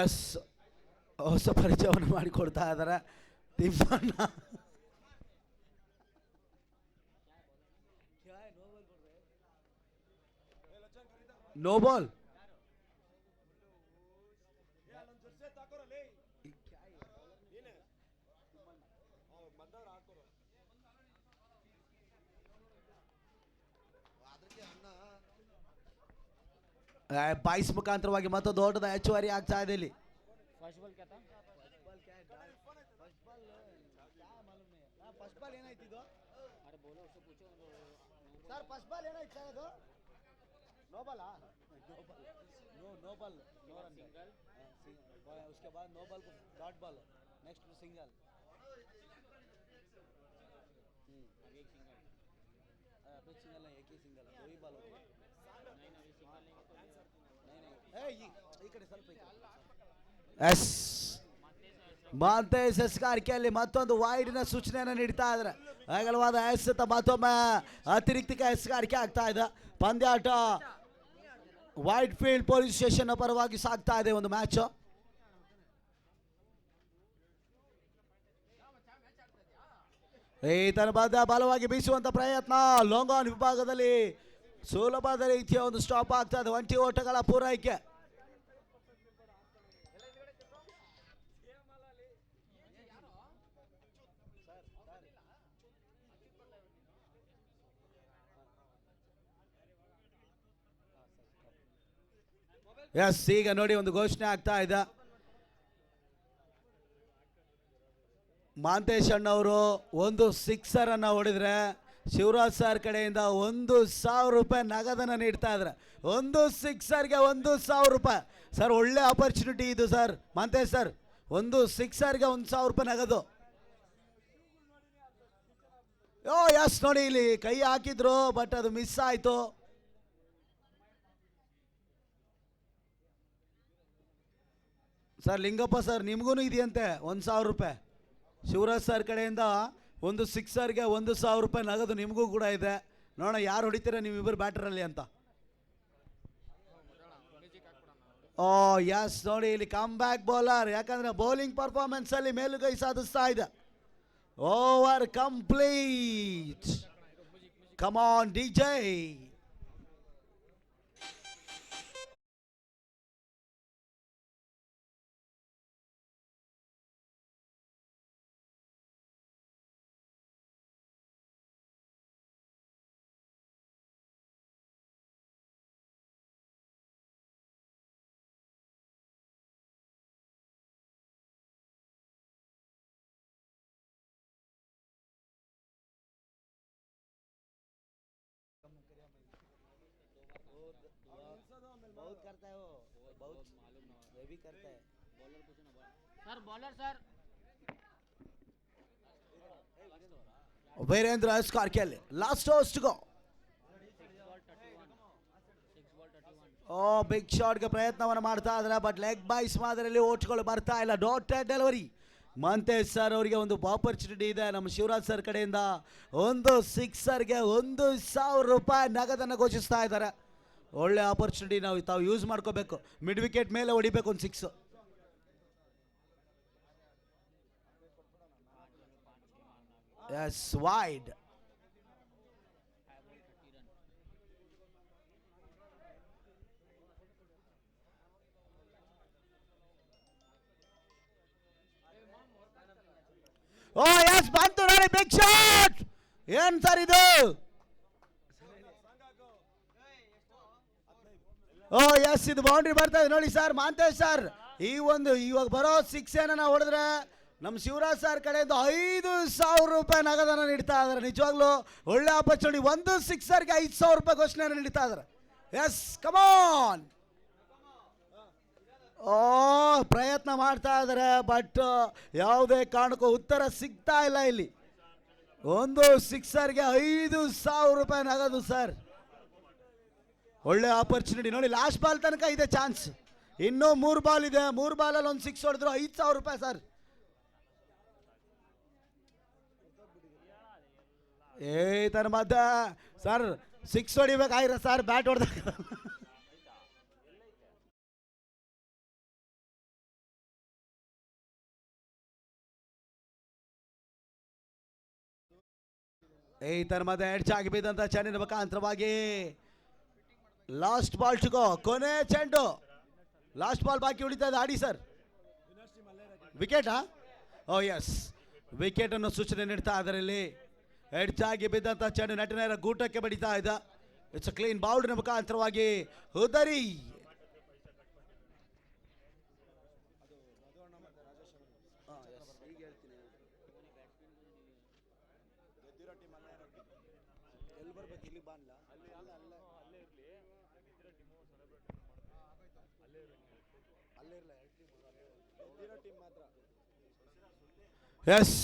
[SPEAKER 1] ಎಸ್, ಹೊಸ ಪರಿಚಯವನ್ನು ಮಾಡಿಕೊಡ್ತಾ ಇದ್ದಾರೆ ತಿಮ್ಮಣ್ಣ. No ball. ಬಾಯ್ಸ್ ಮುಖಾಂತರವಾಗಿ ಮತ್ತೊಂದು ಓಟದ ಹೆಚ್ಚುವರಿ ಆಗ್ತಾ ಇದೆ. ಇಲ್ಲಿ ಫಸ್ಟ್ ಬಾಲ್ ಏನಾಯ್ತು ಸರ್? ಫಸ್ಟ್ ಬಾಲ್ ಏನಾಯ್ತು ಸರ್? ಅದು no ball. No ball, no run. उसके बाद नो बॉल को डॉट बॉल, नेक्स्ट सिंगल. अभी एक सिंगल. अभी सिंगल नहीं, एक ही सिंगल. 2 ही बॉल होते हैं. नहीं, ಈ ಕಡೆ ಸ್ವಲ್ಪ. ಎಸ್, ಮಾಂತೇಶ್ ಎಸ್ಗಾರಿಕೆಯಲ್ಲಿ ಮತ್ತೊಂದು ವೈಡ್ನ ಸೂಚನೆಯನ್ನು ನೀಡ್ತಾ ಇದ್ದಾರೆ. ಅಗಲವಾದ ಎಸೆತ ಮತ್ತೊಮ್ಮೆ ಅತಿರಿಕ್ತ ಎಸ್ಗಾರಿಕೆ ಆಗ್ತಾ ಇದೆ. ಪಂದ್ಯಾಟ ವೈಟ್ ಫೀಲ್ಡ್ ಪೊಲೀಸ್ ಸ್ಟೇಷನ್ ಪರವಾಗಿ ಸಾಗ್ತಾ ಇದೆ ಒಂದು ಮ್ಯಾಚ್. ಈತನ ಬದ್ಧ ಬಲವಾಗಿ ಬೀಸುವಂತ ಪ್ರಯತ್ನ. ಲಾಂಗ್ ಆನ್ ವಿಭಾಗದಲ್ಲಿ ಸುಲಭದ ರೀತಿಯ ಒಂದು ಸ್ಟಾಪ್ ಆಗ್ತಾ ಇದೆ. ಒಂಟಿ ಓಟಗಳ ಪೂರೈಕೆ. ಎಸ್, ಈಗ ನೋಡಿ ಒಂದು ಘೋಷಣೆ ಆಗ್ತಾ ಇದೆ. ಮಾಂತೇಶ್ ಅಣ್ಣವರು ಒಂದು ಸಿಕ್ಸರ್ ಅನ್ನ ಹೊಡೆದ್ರೆ ಶಿವರಾಜ್ ಸರ್ ಕಡೆಯಿಂದ 1,000 ರೂಪಾಯಿ ನಗದನ್ನು ನೀಡ್ತಾ ಇದ್ದಾರೆ. ಒಂದು ಸಿಕ್ಸರ್ಗೆ 1,000 ರೂಪಾಯಿ ಸರ್. ಒಳ್ಳೆ ಆಪರ್ಚುನಿಟಿ ಇದು ಸರ್. ಮಾಂತೇಶ್ ಸರ್, ಒಂದು ಸಿಕ್ಸರ್ಗೆ 1,000 ರೂಪಾಯಿ ನಗದು. ಓ ಎಸ್, ನೋಡಿ ಇಲ್ಲಿ ಕೈ ಹಾಕಿದ್ರು ಬಟ್ ಅದು ಮಿಸ್ ಆಯ್ತು. ಸರ್ ಲಿಂಗಪ್ಪ ಸರ್, ನಿಮಗೂ ಇದೆಯಂತೆ 1,000 ರೂಪಾಯಿ. ಶಿವರಾಜ್ ಸರ್ ಕಡೆಯಿಂದ ಒಂದು ಸಿಕ್ಸರ್ಗೆ 1,000 ರೂಪಾಯಿ ನಗದು ನಿಮಗೂ ಕೂಡ ಇದೆ. ನೋಡೋಣ ಯಾರು ಹೊಡಿತೀರ ನೀವಿಬ್ಬರು ಬ್ಯಾಟರಲ್ಲಿ ಅಂತ. ಓ ಎಸ್, ನೋಡಿ ಇಲ್ಲಿ ಕಮ್ ಬ್ಯಾಕ್ ಬೌಲರ್. ಯಾಕಂದ್ರೆ ಬೌಲಿಂಗ್ ಪರ್ಫಾರ್ಮೆನ್ಸ್ ಅಲ್ಲಿ ಮೇಲುಗೈ ಸಾಧಿಸ್ತಾ ಇದೆ. Over complete. Come on DJ. बहुत करता है वो, बहुत ये भी करता है. बॉलर पूछो ना सर. बॉलर सर ವೀರೇಂದ್ರ ಸ್ಕಾರ್ಕೆಲ್ last overs to go. Oh big ಶಾಟ್ಗೆ ಪ್ರಯತ್ನವನ್ನು ಮಾಡ್ತಾ ಇದ್ದಾರೆ ಬಟ್ ಲೆಗ್ ಬೈಸ್ ಮಾದರಿಯಲ್ಲಿ ಓಟ್ಗಳು ಬರ್ತಾ ಇಲ್ಲ. Dotted delivery. ಮಂತೇಶ್ ಸರ್ ಅವರಿಗೆ ಒಂದು ಆಪರ್ಚುನಿಟಿ ಇದೆ ನಮ್ಮ ಶಿವರಾಜ್ ಸರ್ ಕಡೆಯಿಂದ. ಒಂದು ಸಿಕ್ಸರ್ಗೆ 1,000 ರೂಪಾಯಿ ನಗದನ್ನು ಘೋಷಿಸ್ತಾ ಇದ್ದಾರೆ. ಒಳ್ಳೆ ಆಪರ್ಚುನಿಟಿ ತಾವು ಯೂಸ್ ಮಾಡ್ಕೋಬೇಕು. ಮಿಡ್ ವಿಕೆಟ್ ಮೇಲೆ ಹೊಡಿಬೇಕು ಒಂದು six. Yes, wide. Oh yes, ಬಂತು ನೋಡಿ ಬಿಗ್ ಶಾಟ್. ಏನ್ ಸರ್ ಇದು? ಓ ಎಸ್, ಇದು ಬೌಂಡ್ರಿ ಬರ್ತಾ ಇದೆ ನೋಡಿ ಸರ್. ಮಾಂತೇಶ್ ಸರ್ ಇವಾಗ ಬರೋ ಸಿಕ್ಸ್ ಏನನ್ನ ಹೊಡೆದ್ರೆ ನಮ್ಮ ಶಿವರಾಜ್ ಸರ್ ಕಡೆಯಿಂದ 5,000 ರೂಪಾಯಿ ನಗದನ್ನು ನೀಡ್ತಾ ಇದ್ದಾರೆ. ನಿಜವಾಗ್ಲೂ ಒಳ್ಳೆ ಆಪರ್ಚುನಿಟಿ. ಒಂದು ಸಿಕ್ಸರ್ಗೆ 5,000 ರೂಪಾಯಿ ಘೋಷಣೆಯನ್ನು ನೀಡ್ತಾ ಇದ್ದಾರೆ. ಎಸ್, ಕಮಾನ್. ಓ ಪ್ರಯತ್ನ ಮಾಡ್ತಾ ಇದ್ದಾರೆ ಬಟ್ ಯಾವುದೇ ಕಾರಣಕ್ಕೂ ಉತ್ತರ ಸಿಗ್ತಾ ಇಲ್ಲ ಇಲ್ಲಿ. ಒಂದು ಸಿಕ್ಸರ್ಗೆ 5,000 ರೂಪಾಯಿ ನಗದು ಸರ್. ಒಳ್ಳೆ ಆಪರ್ಚುನಿಟಿ ನೋಡಿ. ಲಾಸ್ಟ್ ಬಾಲ್ ತನಕ ಇದೆ ಚಾನ್ಸ್. ಇನ್ನೂ 3 ಬಾಲ್ ಇದೆ. 3 ಬಾಲಲ್ಲಿ ಒಂದು ಸಿಕ್ಸ್ ಹೊಡೆದ್ರು 5,000 ರೂಪಾಯಿ ಸರ್. ತನ ಮಧ್ಯ ಸರ್ ಸಿಕ್ಸ್ ಹೊಡಿಬೇಕಾಗಿರ ಸರ್. ಬ್ಯಾಟ್ ಹೊಡೆದಾಗ ತನ ಮಧ್ಯ ಎಡ್ಚಾಗಿ ಬಿದ್ದಂತ ಚೆನ್ನಿನ ಮುಖಾಂತರವಾಗಿ ಲಾಸ್ಟ್ ಬಾಲ್ ಟು ಗೋ. ಕೊನೆ ಚೆಂಡು. ಲಾಸ್ಟ್ ಬಾಲ್ ಬಾಕಿ ಉಳಿತಾ ಇದೆ. ಆಡಿ ಸರ್. ವಿಕೆಟಾ? ಓ ಎಸ್, ವಿಕೆಟ್ ಅನ್ನು ಸೂಚನೆ ನೀಡ್ತಾ ಇದ್ದಾರೆ ಇಲ್ಲಿ. ಎಡ್ಚಾಗಿ ಬಿದ್ದಂತ ಚೆಂಡು ನಟನೆಯರ ಗೂಟಕ್ಕೆ ಬಡಿತಾ ಇದ್ದ. ಇಟ್ಸ್ ಅ ಕ್ಲೀನ್ ಬೌಲ್ಡ್ ಮುಖಾಂತರವಾಗಿ ಹುದರಿ. Yes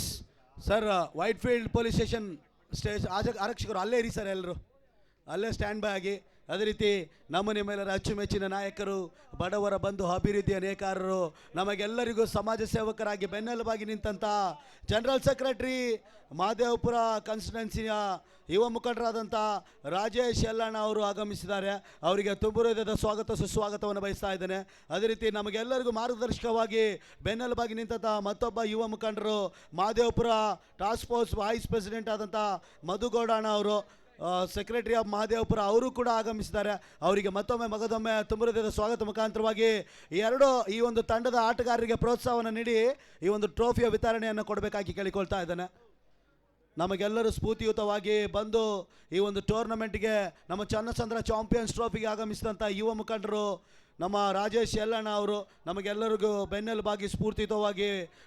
[SPEAKER 1] sir, Whitefield police station ಆರಕ್ಷಕರು ಅಲ್ಲೇ ಇರಿ ಸರ್. ಎಲ್ಲರೂ ಅಲ್ಲೇ ಸ್ಟ್ಯಾಂಡ್ ಬೈ ಆಗಿ. ಅದೇ ರೀತಿ ನಮ್ಮ ನಿಮ್ಮೆಲ್ಲರ ಅಚ್ಚುಮೆಚ್ಚಿನ ನಾಯಕರು, ಬಡವರ ಬಂಧು, ಅಭಿವೃದ್ಧಿಯ ನೇಕಾರರು, ನಮಗೆಲ್ಲರಿಗೂ ಸಮಾಜ ಸೇವಕರಾಗಿ ಬೆನ್ನೆಲುಬಾಗಿ ನಿಂತಹ ಜನರಲ್ ಸೆಕ್ರೆಟರಿ, ಮಹದೇವಪುರ ಕಾನ್ಸ್ಟಿಟ್ಯೂನ್ಸಿಯ ಯುವ ಮುಖಂಡರಾದಂಥ ರಾಜೇಶ್ ಯಲ್ಲಣ್ಣ ಅವರು ಆಗಮಿಸಿದ್ದಾರೆ. ಅವರಿಗೆ ತುಂಬ ಹೃದಯದ ಸ್ವಾಗತ ಸುಸ್ವಾಗತವನ್ನು ಬಯಸ್ತಾ ಇದ್ದೇನೆ. ಅದೇ ರೀತಿ ನಮಗೆಲ್ಲರಿಗೂ ಮಾರ್ಗದರ್ಶಕವಾಗಿ ಬೆನ್ನೆಲುಬಾಗಿ ನಿಂತಹ ಮತ್ತೊಬ್ಬ ಯುವ ಮುಖಂಡರು, Mahadevapura task force vice president ಆದಂಥ ಮಧುಗೌಡಣ್ಣ ಅವರು, ಸೆಕ್ರೆಟರಿ ಆಫ್ ಮಹದೇವಪುರ, ಅವರು ಕೂಡ ಆಗಮಿಸಿದ್ದಾರೆ. ಅವರಿಗೆ ಮಗದೊಮ್ಮೆ ತುಂಬ ಹೃದಯದ ಸ್ವಾಗತ ಮುಖಾಂತರವಾಗಿ ಈ ಒಂದು ತಂಡದ ಆಟಗಾರರಿಗೆ ಪ್ರೋತ್ಸಾಹವನ್ನು ನೀಡಿ ಈ ಒಂದು ಟ್ರೋಫಿಯ ವಿತರಣೆಯನ್ನು ಕೊಡಬೇಕಾಗಿ ಕೇಳಿಕೊಳ್ತಾ ಇದ್ದೇನೆ. ನಮಗೆಲ್ಲರೂ ಸ್ಫೂರ್ತಿಯುತವಾಗಿ ಬಂದು ಈ ಒಂದು ಟೂರ್ನಮೆಂಟ್ಗೆ, ನಮ್ಮ ಚನ್ನಚಂದ್ರ ಚಾಂಪಿಯನ್ಸ್ ಟ್ರೋಫಿಗೆ ಆಗಮಿಸಿದಂಥ ಯುವ ಮುಖಂಡರು ನಮ್ಮ ರಾಜೇಶ್ ಯಲ್ಲಣ್ಣ ಅವರು ನಮಗೆಲ್ಲರಿಗೂ ಬೆನ್ನೆಲುಬಾಗಿ ಸ್ಫೂರ್ತಿಯುತವಾಗಿ